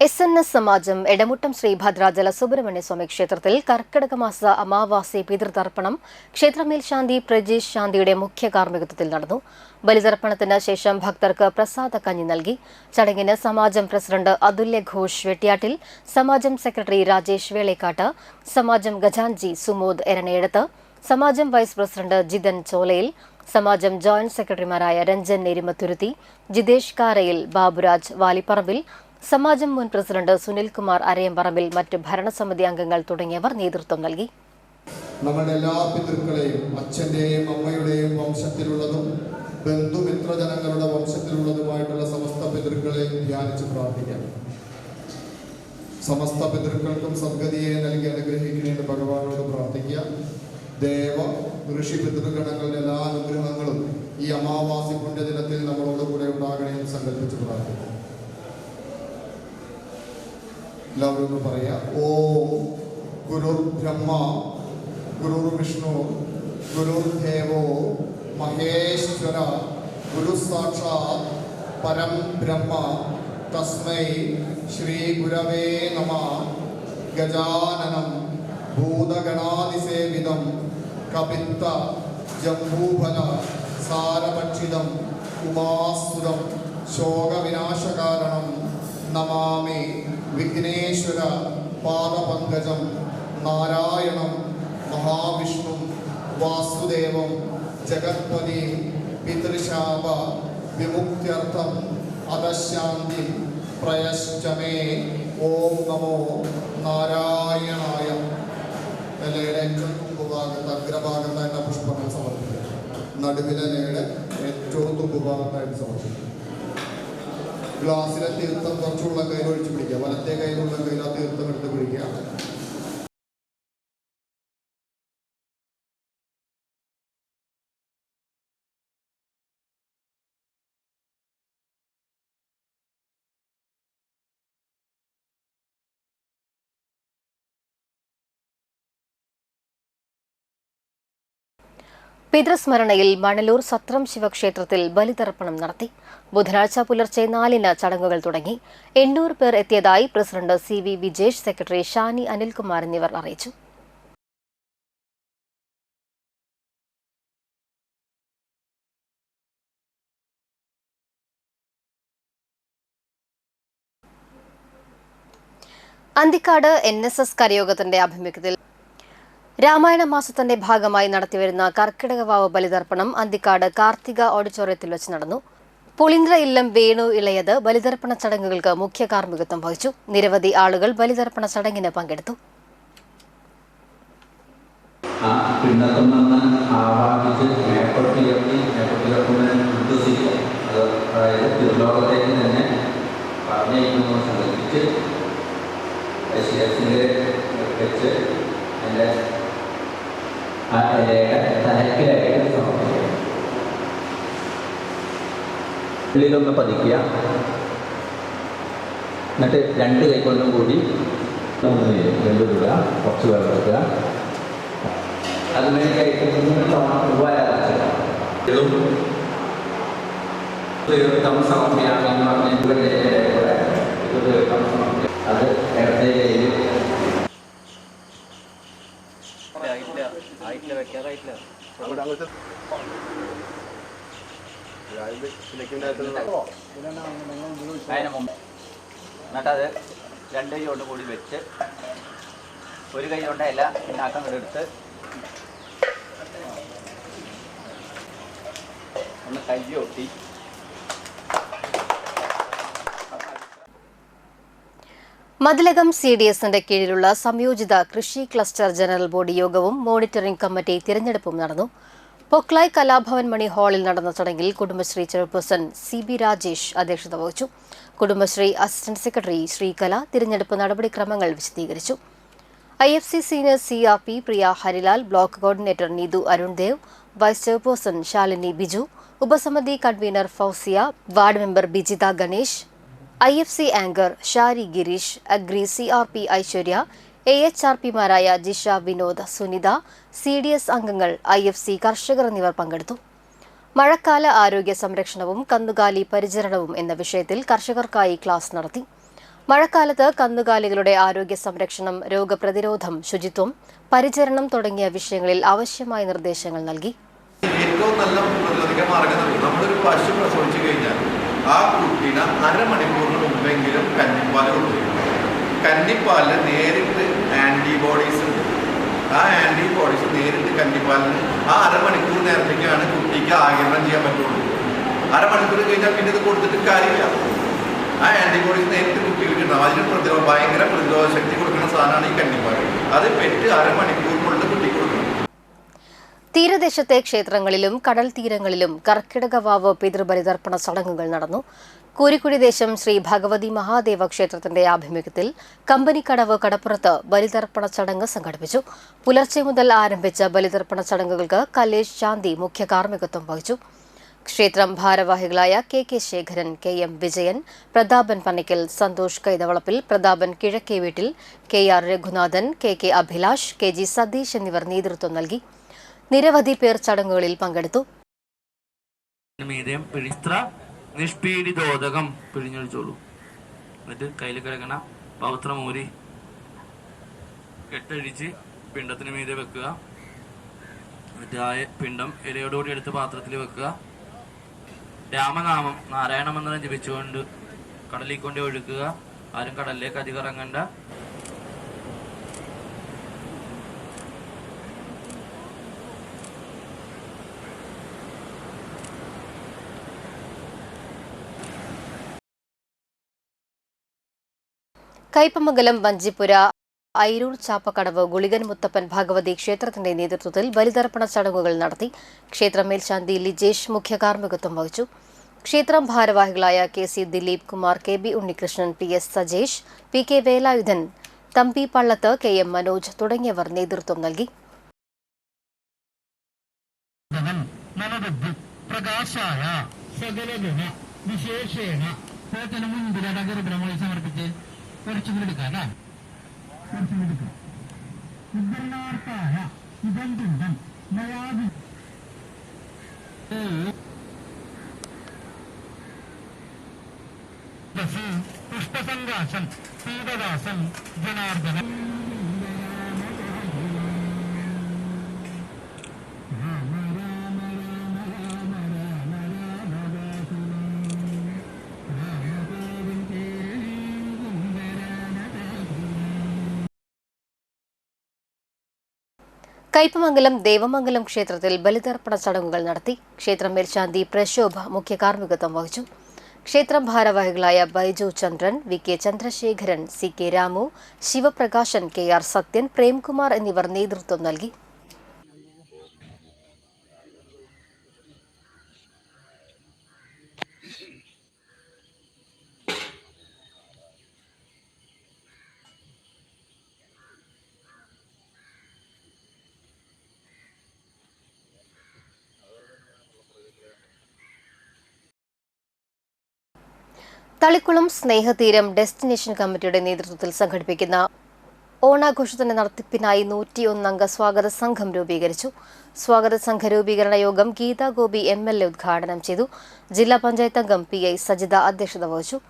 SNS സമാജം എടമുട്ടം ശ്രീ ഭദ്രാചല സുബ്രഹ്മണ്യ സ്വാമി ക്ഷേത്രത്തിൽ കർക്കിടക മാസ അമാവാസി പിതൃതർപ്പണം ക്ഷേത്രമേൽശാന്തി പ്രജേഷ് ശാന്തിയുടെ മുഖ്യ കാർമ്മികത്വത്തിൽ നടന്നു. ബലിതർപ്പണത്തിന് ശേഷം ഭക്തർക്ക് പ്രസാദ കഞ്ഞി നൽകി. ചടങ്ങിന് സമാജം പ്രസിഡന്റ് അതുല്യ ഘോഷ് വെട്ടിയാട്ടിൽ, സമാജം സെക്രട്ടറി രാജേഷ് വേളേക്കാട്ട്, സമാജം ഖജാൻജി സുമോദ് എരണേടത്ത്, സമാജം വൈസ് പ്രസിഡന്റ് ജിതൻ ചോലയിൽ, സമാജം ജോയിന്റ് സെക്രട്ടറിമാരായ രഞ്ജൻ നെരിമത്തുരുത്തി, ജിതേഷ് കാരയിൽ, ബാബുരാജ് വാലിപ്പറമ്പിൽ, സമാജം മുൻ പ്രസിഡന്റ് സുനിൽകുമാർ അരയമ്പറമ്പിൽ, മറ്റ് ഭരണസമിതി അംഗങ്ങൾ തുടങ്ങിയവർ നേതൃത്വം നൽകി. നമ്മുടെ എല്ലാ പിതൃക്കളെയും അച്ഛൻ്റെയും അമ്മയുടെയും വംശത്തിലുള്ളതും ബന്ധുമിത്രജനങ്ങളുടെ വംശത്തിലുള്ളതുമായിട്ടുള്ള സമസ്ത പിതൃക്കളെയും ധ്യാനിച്ച് പ്രാർത്ഥിക്കാം. സമസ്ത പിതൃക്കൾക്കും സദ്ഗതിയെ നൽകി അനുഗ്രഹിക്കണമെന്ന് ഭഗവാനോട് പ്രാർത്ഥിക്കുക. ദേവ ഋഷി പിതൃഗണങ്ങളുടെ എല്ലാ അനുഗ്രഹങ്ങളും ഈ അമാവാസി പുണ്യദിനത്തിൽ നമ്മളോട് കൂടെ ഉണ്ടാകണമെന്ന് സങ്കല്പിച്ച് പ്രാർത്ഥിക്കാം. എല്ലാവരും പറയാം. ഓം ഗുരുർ ബ്രഹ്മ ഗുരുർ വിഷ്ണു ഗുരുർ ദേവോ മഹേശ്വര ഗുരു സാക്ഷാത് പരം ബ്രഹ്മ തസ്മൈ ശ്രീ ഗുരവേ നമഃ. ഗജാനനം ഭൂതഗണാതിസേവിതം കപിത്ത ജംബൂഫല സാരഭക്ഷിതം ഉമാസുതം ശോകവിനാശകാരണം നമാമി വിഘ്നേശ്വര പാദപങ്കജം നാരായണം മഹാവിഷ്ണു വാസുദേവം ജഗത്പതി പിതൃശാപ വിമുക്ത്യർത്ഥം അധശാന്തി പ്രയശ്ചമേ. ഓം നമോ നാരായണായ. ഇലയുടെ ഏറ്റവും തുമ്പുഭാഗത്ത് അഗ്രഭാഗത്തായിട്ട് പുഷ്പങ്ങൾ സമർപ്പിക്കുക. നടുവിലയുടെ ഏറ്റവും തുമ്പുഭാഗത്തായിട്ട് സമർപ്പിക്കുക. ഗ്ലാസ്സിലെ തീർത്ഥം കുറച്ചുള്ള കയ്യിൽ ഒഴിച്ച് പിടിക്കുക. വലത്തെ കയ്യിലുള്ള കയ്യിൽ ആ തീർത്ഥം എടുത്ത് പിടിക്കുക. പിതൃസ്മരണയിൽ മണലൂർ സത്രം ശിവക്ഷേത്രത്തിൽ ബലിതർപ്പണം നടത്തി. ബുധനാഴ്ച പുലർച്ചെ 4-ന് ചടങ്ങുകൾ തുടങ്ങി. 800 പേർ എത്തിയതായി president CV Vijesh, secretary Shani Anilkumar എന്നിവർ അറിയിച്ചു. അന്തിക്കാട് NSS കരയോഗത്തിന്റെ ആഭിമുഖ്യത്തിൽ രാമായണ മാസത്തിന്റെ ഭാഗമായി നടത്തിവരുന്ന കർക്കിടകവാവ് ബലിതർപ്പണം അന്തിക്കാട് കാർത്തിക ഓഡിറ്റോറിയത്തിൽ വെച്ച് നടന്നു. പുളിന്ദ്ര ഇല്ലം വേണു ഇളയത് ബലിതർപ്പണ ചടങ്ങുകൾക്ക് മുഖ്യ കാർമ്മികത്വം വഹിച്ചു. നിരവധി ആളുകൾ ബലിതർപ്പണ ചടങ്ങിന് പങ്കെടുത്തു. പിന്നത്തും ആവാഹിച്ച് കുട്ടികൾക്ക് വിശ്വസിക്കുക, അതായത് തിരുലോകത്തേക്ക് തന്നെ പറഞ്ഞിരിക്കുന്നു സങ്കല്പിച്ച് ശിരസിൽ വെച്ച് എൻ്റെ ആ ഇലയുടെ തലക്കിലായിട്ട് സമർപ്പിക്കുക. ഉള്ളിലൊന്ന് പതിക്കുക, എന്നിട്ട് 2 കൈകൊണ്ടും കൂടി 2 തുക കുറച്ച് വെള്ളം എടുക്കുക. അതിനുവേണ്ടിയായിട്ട് 3 തവണ പൂവാരാധിക്കുക. തീർത്ഥം സമർപ്പിക്കാമെന്ന് പറഞ്ഞ തീർത്ഥം സമർപ്പിക്കുക. അത് ഇടത്തെ കയ്യിൽ എന്നിട്ടത് 2 കൈ കൊണ്ട് കൂടി വെച്ച് 1 കൈ കൊണ്ട് ഇല പിന്നാക്കം എടുത്ത് ഒന്ന് കൈ ഒട്ടി മതിലകം CDSന്റെ കീഴിലുള്ള സംയോജിത കൃഷി ക്ലസ്റ്റർ ജനറൽ ബോഡി യോഗവും മോണിറ്ററിംഗ് കമ്മിറ്റി തിരഞ്ഞെടുപ്പും നടന്നു. പൊക്ലായ് കലാഭവൻ മണി ഹാളിൽ നടന്ന ചടങ്ങിൽ കുടുംബശ്രീ ചെയർപേഴ്സൺ CB രാജേഷ് അധ്യക്ഷത വഹിച്ചു. കുടുംബശ്രീ അസിസ്റ്റന്റ് സെക്രട്ടറി ശ്രീകല തിരഞ്ഞെടുപ്പ് നടപടിക്രമങ്ങൾ വിശദീകരിച്ചു. IFC senior CRP Priya Harilal, block coordinator Neethu Arundev, vice chairperson Shalini Biju, ഉപസമിതി convener Fousiya, ward member Bijitha Ganesh, IFC anchor Shari Gireesh, agri CRP Aishwarya, AHRPമാരായ ജിഷ, വിനോദ്, സുനിത, CDS അംഗങ്ങൾ, IFC കർഷകർ എന്നിവർ പങ്കെടുത്തു. മഴക്കാല ആരോഗ്യ സംരക്ഷണവും കന്നുകാലി പരിചരണവും എന്ന വിഷയത്തിൽ കർഷകർക്കായി ക്ലാസ് നടത്തി. മഴക്കാലത്ത് കന്നുകാലികളുടെ ആരോഗ്യ സംരക്ഷണം, രോഗപ്രതിരോധം, ശുചിത്വം, പരിചരണം തുടങ്ങിയ വിഷയങ്ങളിൽ ആവശ്യമായ നിർദ്ദേശങ്ങൾ നൽകി. ഏറ്റവും നല്ല പ്രതിരോധിക്കാൻ മാർഗം നമ്മളൊരു പശു പ്രസവിച്ചു കഴിഞ്ഞാൽ ആ കുട്ടീനെ അരമണിക്കൂറിന് മുമ്പെങ്കിലും കന്നിപ്പാൽ കൊടുക്കും. കന്നിപ്പാലിന് നേരിട്ട് ആൻറ്റിബോഡീസ് ഉണ്ട്. ആ ആൻറ്റിബോഡീസ് നേരിട്ട് കന്നിപ്പാലിന് ആ അരമണിക്കൂർ നേരത്തേക്കാണ് കുട്ടിക്ക് ആഗിരണം ചെയ്യാൻ പറ്റുള്ളൂ. അരമണിക്കൂർ കഴിഞ്ഞാൽ പിന്നെ ഇത് കൊടുത്തിട്ട് കാര്യമില്ല. ആ ആൻറ്റിബോഡീസ് നേരിട്ട് കുട്ടികൾക്ക് ഉണ്ടാവും. അതിന് ഭയങ്കര പ്രതിരോധ ശക്തി കൊടുക്കുന്ന സാധനമാണ് ഈ കന്നിപ്പാൽ. അത് പെറ്റ് അരമണിക്കൂറിനുള്ളിൽ കുട്ടിക്ക് കൊടുക്കണം. തീരദേശത്തെ ക്ഷേത്രങ്ങളിലും കടൽ തീരങ്ങളിലും കർക്കിടകവാവ് പിതൃബലിതർപ്പണ ചടങ്ങുകൾ നടന്നു. കൂരിക്കുഴി ദേശം ശ്രീ ഭഗവതി മഹാദേവ ക്ഷേത്രത്തിന്റെ ആഭിമുഖ്യത്തിൽ കമ്പനിക്കടവ് കടപ്പുറത്ത് ബലിതർപ്പണ ചടങ്ങ് സംഘടിപ്പിച്ചു. പുലർച്ചെ മുതൽ ആരംഭിച്ച ബലിതർപ്പണ ചടങ്ങുകൾക്ക് കലേഷ് ശാന്തി മുഖ്യ കാർമ്മികത്വം വഹിച്ചു. ക്ഷേത്രം ഭാരവാഹികളായ KK ശേഖരൻ, KM വിജയൻ, പ്രതാപൻ പന്നിക്കൽ, സന്തോഷ് കൈതവളപ്പിൽ, പ്രതാപൻ കിഴക്കേ വീട്ടിൽ, KR Raghunathan, KK Abhilash, KG Satheesh എന്നിവർ നേതൃത്വം നൽകി. നിരവധി പേർ ചടങ്ങുകളിൽ പങ്കെടുത്തു. നിഷ്പീഡിതോദകം പിഴിഞ്ഞൊഴിച്ചോളൂ. എന്നിട്ട് കയ്യിൽ കിടക്കണ പവിത്രമൂരി കെട്ടഴിച്ച് പിണ്ടത്തിന് മീതെ വെക്കുക. എന്നിട്ട് ആ പിണ്ടം ഇലയോടുകൂടി എടുത്ത് പാത്രത്തിൽ വെക്കുക. രാമനാമം നാരായണ മന്ത്രം ജപിച്ചുകൊണ്ട് കടലിൽ കൊണ്ട് ഒഴുക്കുക. ആരും കടലിലേക്ക് അധികം ഇറങ്ങണ്ട. കയ്പമംഗലം, വഞ്ചിപ്പുര, ഐരൂർ ചാപ്പക്കടവ് ഗുളികൻ മുത്തപ്പൻ ഭഗവതി ക്ഷേത്രത്തിന്റെ നേതൃത്വത്തിൽ ബലിതർപ്പണ ചടങ്ങുകൾ നടത്തി. ക്ഷേത്രം മേൽശാന്തി ലിജേഷ് മുഖ്യ കാർമ്മികത്വം വഹിച്ചു. ക്ഷേത്രം ഭാരവാഹികളായ KC Dileep Kumar, KB Unnikrishnan, PS Sajesh, PK Velayudhan, Thampi Pallath, KM Manoj തുടങ്ങിയവർ നേതൃത്വം നൽകി. പുഷ്പസങ്കാശം സീതദാസൻ ജനാർദ്ദനൻ കയ്പമംഗലം ദേവമംഗലം ക്ഷേത്രത്തിൽ ബലിതർപ്പണ ചടങ്ങുകൾ നടത്തി. ക്ഷേത്രം മേൽശാന്തി പ്രശോഭ മുഖ്യ കാർമ്മികത്വം വഹിച്ചു. ക്ഷേത്രം ഭാരവാഹികളായ ബൈജു ചന്ദ്രൻ, VK Chandrasekharan, CK Ramu, Sivaprakashan, KR Sathyan, Premkumar എന്നിവർ നേതൃത്വം നൽകി. തളിക്കുളം സ്നേഹതീരം ഡെസ്റ്റിനേഷൻ കമ്മിറ്റിയുടെ നേതൃത്വത്തിൽ സംഘടിപ്പിക്കുന്ന ഓണാഘോഷത്തിന്റെ നടത്തിപ്പിനായി 101 അംഗ സ്വാഗത സംഘം രൂപീകരിച്ചു. സ്വാഗത സംഘ രൂപീകരണ യോഗം ഗീതാ ഗോപി MLA ഉദ്ഘാടനം ചെയ്തു. ജില്ലാ പഞ്ചായത്ത് അംഗം PI സജിത അധ്യക്ഷത വഹിച്ചു.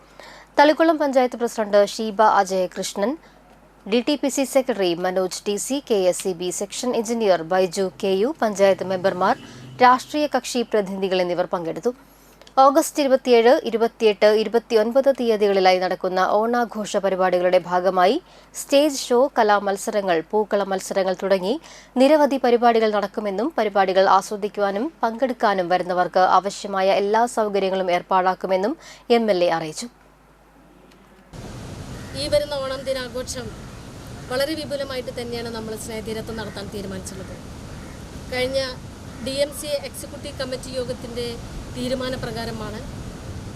Thalikkulam panchayat president Sheeba Ajayakrishnan, DTPC secretary Manoj TC, KSCB section engineer Baiju KU, panchayat മെമ്പർമാർ, രാഷ്ട്രീയ കക്ഷി പ്രതിനിധികൾ എന്നിവർ പങ്കെടുത്തു. ഓഗസ്റ്റ് 27, 28, 29 തീയതികളിലായി നടക്കുന്ന ഓണാഘോഷ പരിപാടികളുടെ ഭാഗമായി സ്റ്റേജ് ഷോ, കലാമത്സരങ്ങൾ, പൂക്കള മത്സരങ്ങൾ തുടങ്ങി നിരവധി പരിപാടികൾ നടക്കുമെന്നും പരിപാടികൾ ആസ്വദിക്കുവാനും പങ്കെടുക്കാനും വരുന്നവർക്ക് ആവശ്യമായ എല്ലാ സൗകര്യങ്ങളും ഏർപ്പാടാക്കുമെന്നും MLA അറിയിച്ചു. ഈ വരുന്ന ഓണം ദിനാഘോഷം വളരെ വിപുലമായിട്ട് തന്നെയാണ് നമ്മൾ സ്നേഹതീരത്ത് നടത്താൻ തീരുമാനിച്ചിട്ടുള്ളത്. കഴിഞ്ഞ DMC എക്സിക്യൂട്ടീവ് കമ്മിറ്റി യോഗത്തിൻ്റെ തീരുമാനപ്രകാരമാണ്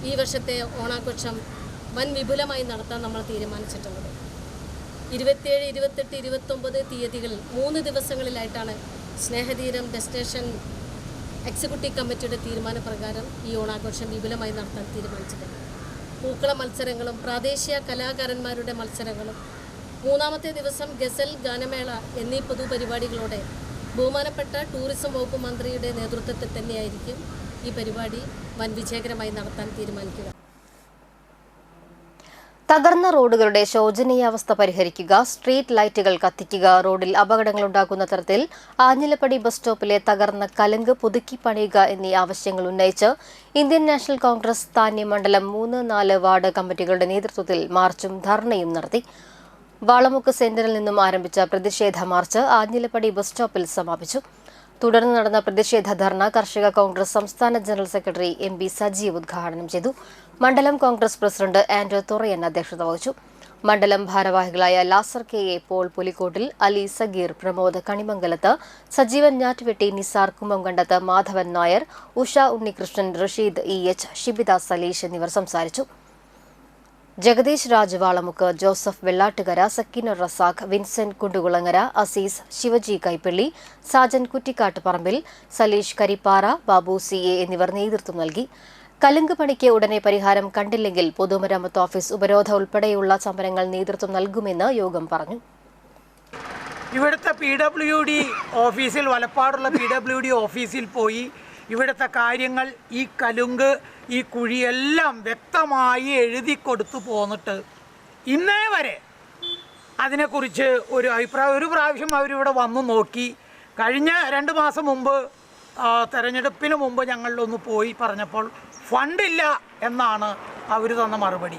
ഈ വർഷത്തെ ഓണാഘോഷം വൻ വിപുലമായി നടത്താൻ നമ്മൾ തീരുമാനിച്ചിട്ടുള്ളത്. 27, 28, 29 തീയതികളിൽ 3 ദിവസങ്ങളിലായിട്ടാണ് സ്നേഹതീരം ഡെസ്റ്റിനേഷൻ എക്സിക്യൂട്ടീവ് കമ്മിറ്റിയുടെ തീരുമാനപ്രകാരം ഈ ഓണാഘോഷം വിപുലമായി നടത്താൻ തീരുമാനിച്ചത്. പൂക്കള മത്സരങ്ങളും പ്രാദേശിക കലാകാരന്മാരുടെ മത്സരങ്ങളും, 3ാമത്തെ ദിവസം ഗസൽ, ഗാനമേള എന്നീ പൊതുപരിപാടികളോടെ ബഹുമാനപ്പെട്ട ടൂറിസം വകുപ്പ് മന്ത്രിയുടെ നേതൃത്വത്തിൽ തന്നെയായിരിക്കും ഈ പരിപാടി വൻ വിജയകരമായി നടത്താൻ തീരുമാനിക്കുക. തകർന്ന റോഡുകളുടെ ശോചനീയാവസ്ഥ പരിഹരിക്കുക, സ്ട്രീറ്റ് ലൈറ്റുകൾ കത്തിക്കുക, റോഡിൽ അപകടങ്ങളുണ്ടാക്കുന്ന തരത്തിൽ ആഞ്ഞിലപ്പടി ബസ് സ്റ്റോപ്പിലെ തകർന്ന കലുങ്ക് പുതുക്കി പണിയുക എന്നീ ആവശ്യങ്ങൾ ഉന്നയിച്ച് ഇന്ത്യൻ നാഷണൽ കോൺഗ്രസ് താന്യം മണ്ഡലം 3, 4 വാർഡ് കമ്മിറ്റികളുടെ നേതൃത്വത്തിൽ മാർച്ചും ധർണയും നടത്തി. വാളമുക്ക് സെന്ററിൽ നിന്നും ആരംഭിച്ച പ്രതിഷേധ മാർച്ച് ആഞ്ഞിലപ്പടി ബസ് സ്റ്റോപ്പിൽ സമാപിച്ചു. തുടർന്ന് നടന്ന പ്രതിഷേധ ധർണ കർഷക കോൺഗ്രസ് സംസ്ഥാന ജനറൽ സെക്രട്ടറി MB സജീവ് ഉദ്ഘാടനം ചെയ്തു. മണ്ഡലം കോൺഗ്രസ് പ്രസിഡന്റ് ആൻഡ്രോ തൊറയൻ അധ്യക്ഷത വഹിച്ചു. മണ്ഡലം ഭാരവാഹികളായ ലാസർ KA, പോൾ പുലിക്കോട്ടിൽ, അലി സഗീർ, പ്രമോദ് കണിമംഗലത്ത്, സജീവൻ ഞാറ്റുവെട്ടി, നിസാർ കുമ്മംകണ്ടത്ത്, മാധവൻ നായർ, ഉഷ ഉണ്ണികൃഷ്ണൻ, റഷീദ് EH, ഷിബിത സലീഷ് എന്നിവർ സംസാരിച്ചു. ജഗദീഷ് രാജ് വാളമുക്ക്, ജോസഫ് വെള്ളാട്ടുകര, സക്കീന റസാഖ്, വിൻസെന്റ് കുണ്ടുകുളങ്ങര, അസീസ്, ശിവജി കൈപ്പള്ളി, സാജൻ കുറ്റിക്കാട്ട് പറമ്പിൽ, സലീഷ് കരിപ്പാറ, ബാബു CA എന്നിവർ നേതൃത്വം നൽകി. കലുങ്ക് പണിക്ക് ഉടനെ പരിഹാരം കണ്ടില്ലെങ്കിൽ പൊതുമരാമത്ത് ഓഫീസ് ഉപരോധം ഉൾപ്പെടെയുള്ള സമരങ്ങൾ നേതൃത്വം നൽകുമെന്ന് യോഗം പറഞ്ഞു. ഇവിടുത്തെ PWD ഓഫീസിൽ, വലപ്പാടുള്ള PWD ഓഫീസിൽ പോയി ഇവിടുത്തെ കാര്യങ്ങൾ, ഈ കലുങ്ക്, ഈ കുഴിയെല്ലാം വ്യക്തമായി എഴുതി കൊടുത്തു പോന്നിട്ട് ഇന്നേ വരെ അതിനെക്കുറിച്ച് ഒരു അഭിപ്രായം, ഒരു പ്രാവശ്യം അവരിവിടെ വന്നു നോക്കി. കഴിഞ്ഞ 2 മാസം മുമ്പ് തെരഞ്ഞെടുപ്പിന് മുമ്പ് ഞങ്ങളിലൊന്ന് പോയി പറഞ്ഞപ്പോൾ ഫണ്ടില്ല എന്നാണ് അവർ തന്ന മറുപടി.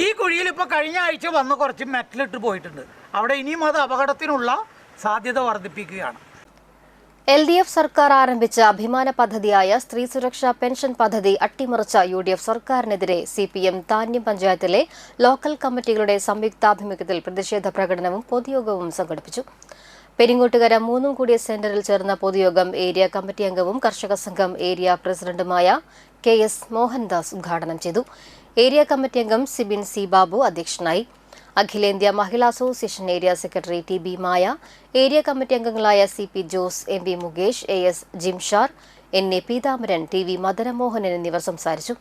ഈ കുഴിയിൽ ഇപ്പോൾ കഴിഞ്ഞ ആഴ്ച വന്ന് കുറച്ച് മെറ്റലിട്ട് പോയിട്ടുണ്ട്. അവിടെ ഇനിയും അത് അപകടത്തിനുള്ള സാധ്യത വർദ്ധിപ്പിക്കുകയാണ്. LDF സർക്കാർ ആരംഭിച്ച അഭിമാന പദ്ധതിയായ സ്ത്രീ സുരക്ഷാ പെൻഷൻ പദ്ധതി അട്ടിമറിച്ച UDF സർക്കാരിനെതിരെ CPM താന്യം പഞ്ചായത്തിലെ ലോക്കൽ കമ്മിറ്റികളുടെ സംയുക്താഭിമുഖ്യത്തിൽ പ്രതിഷേധ പ്രകടനവും പൊതുയോഗവും സംഘടിപ്പിച്ചു. പെരിങ്ങോട്ടുകര 3 കൂടിയ സെന്ററിൽ ചേർന്ന പൊതുയോഗം ഏരിയ കമ്മിറ്റി അംഗവും കർഷക സംഘം ഏരിയ പ്രസിഡന്റുമായ KS മോഹൻദാസ് ഉദ്ഘാടനം ചെയ്തു. ഏരിയ കമ്മിറ്റി അംഗം സിബിൻ C ബാബു അധ്യക്ഷനായി. അഖിലേന്ത്യാ മഹിളാ അസോസിയേഷൻ ഏരിയ സെക്രട്ടറി TB മായ, ഏരിയ കമ്മിറ്റി അംഗങ്ങളായ CP Jose, MB Mukesh, AS ജിംഷാർ, NA Peethambaran, TV Madanamohanan എന്നിവർ സംസാരിച്ചു.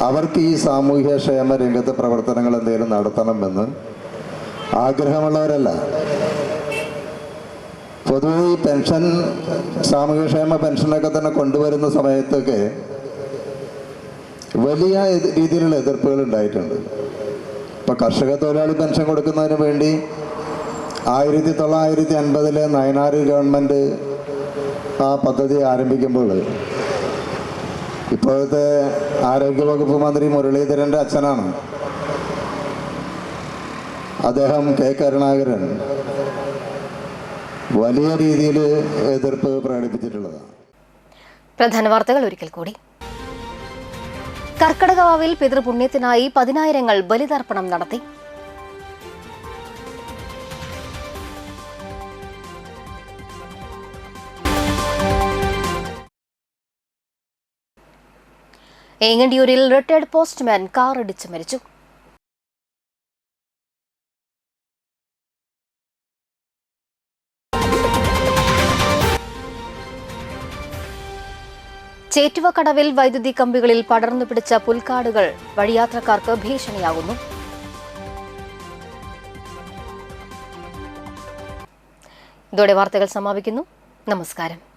അവർക്ക് ഈ സാമൂഹ്യക്ഷേമ രംഗത്ത് പ്രവർത്തനങ്ങൾ എന്തെങ്കിലും നടത്തണമെന്ന് ആഗ്രഹമുള്ളവരല്ല. പൊതുവെ ഈ പെൻഷൻ, സാമൂഹ്യക്ഷേമ പെൻഷനൊക്കെ തന്നെ കൊണ്ടുവരുന്ന സമയത്തൊക്കെ വലിയ രീതിയിലുള്ള എതിർപ്പുകൾ ഉണ്ടായിട്ടുണ്ട്. ഇപ്പോൾ കർഷക തൊഴിലാളി പെൻഷൻ കൊടുക്കുന്നതിന് വേണ്ടി 1950 നയനാർ ഗവൺമെൻറ് ആ പദ്ധതി ആരംഭിക്കുമ്പോൾ ഇപ്പോഴത്തെ ആരോഗ്യവകുപ്പ് മന്ത്രി മുരളീധരൻ്റെ അച്ഛനാണ് അദ്ദേഹം, K കരുണാകരൻ, വലിയ രീതിയിൽ എതിർപ്പ് പ്രകടിപ്പിച്ചിട്ടുള്ളതാണ്. പ്രധാന വാർത്തകൾ ഒരിക്കൽ കൂടി. കർക്കടകവാവിൽ പിതൃപുണ്യത്തിനായി 10,000 ബലിതർപ്പണം നടത്തി. ഏങ്ങണ്ടിയൂരിൽ റിട്ടയർഡ് പോസ്റ്റ്മാൻ കാറിടിച്ച് മരിച്ചു. ചേറ്റുവ കടവിൽ വൈദ്യുതി കമ്പികളിൽ പടർന്നു പിടിച്ച പുൽക്കാടുകൾ വഴിയാത്രക്കാർക്ക് ഭീഷണിയാകുന്നു. ഇതോടെ വാർത്തകൾ സമാപിക്കുന്നു. നമസ്കാരം.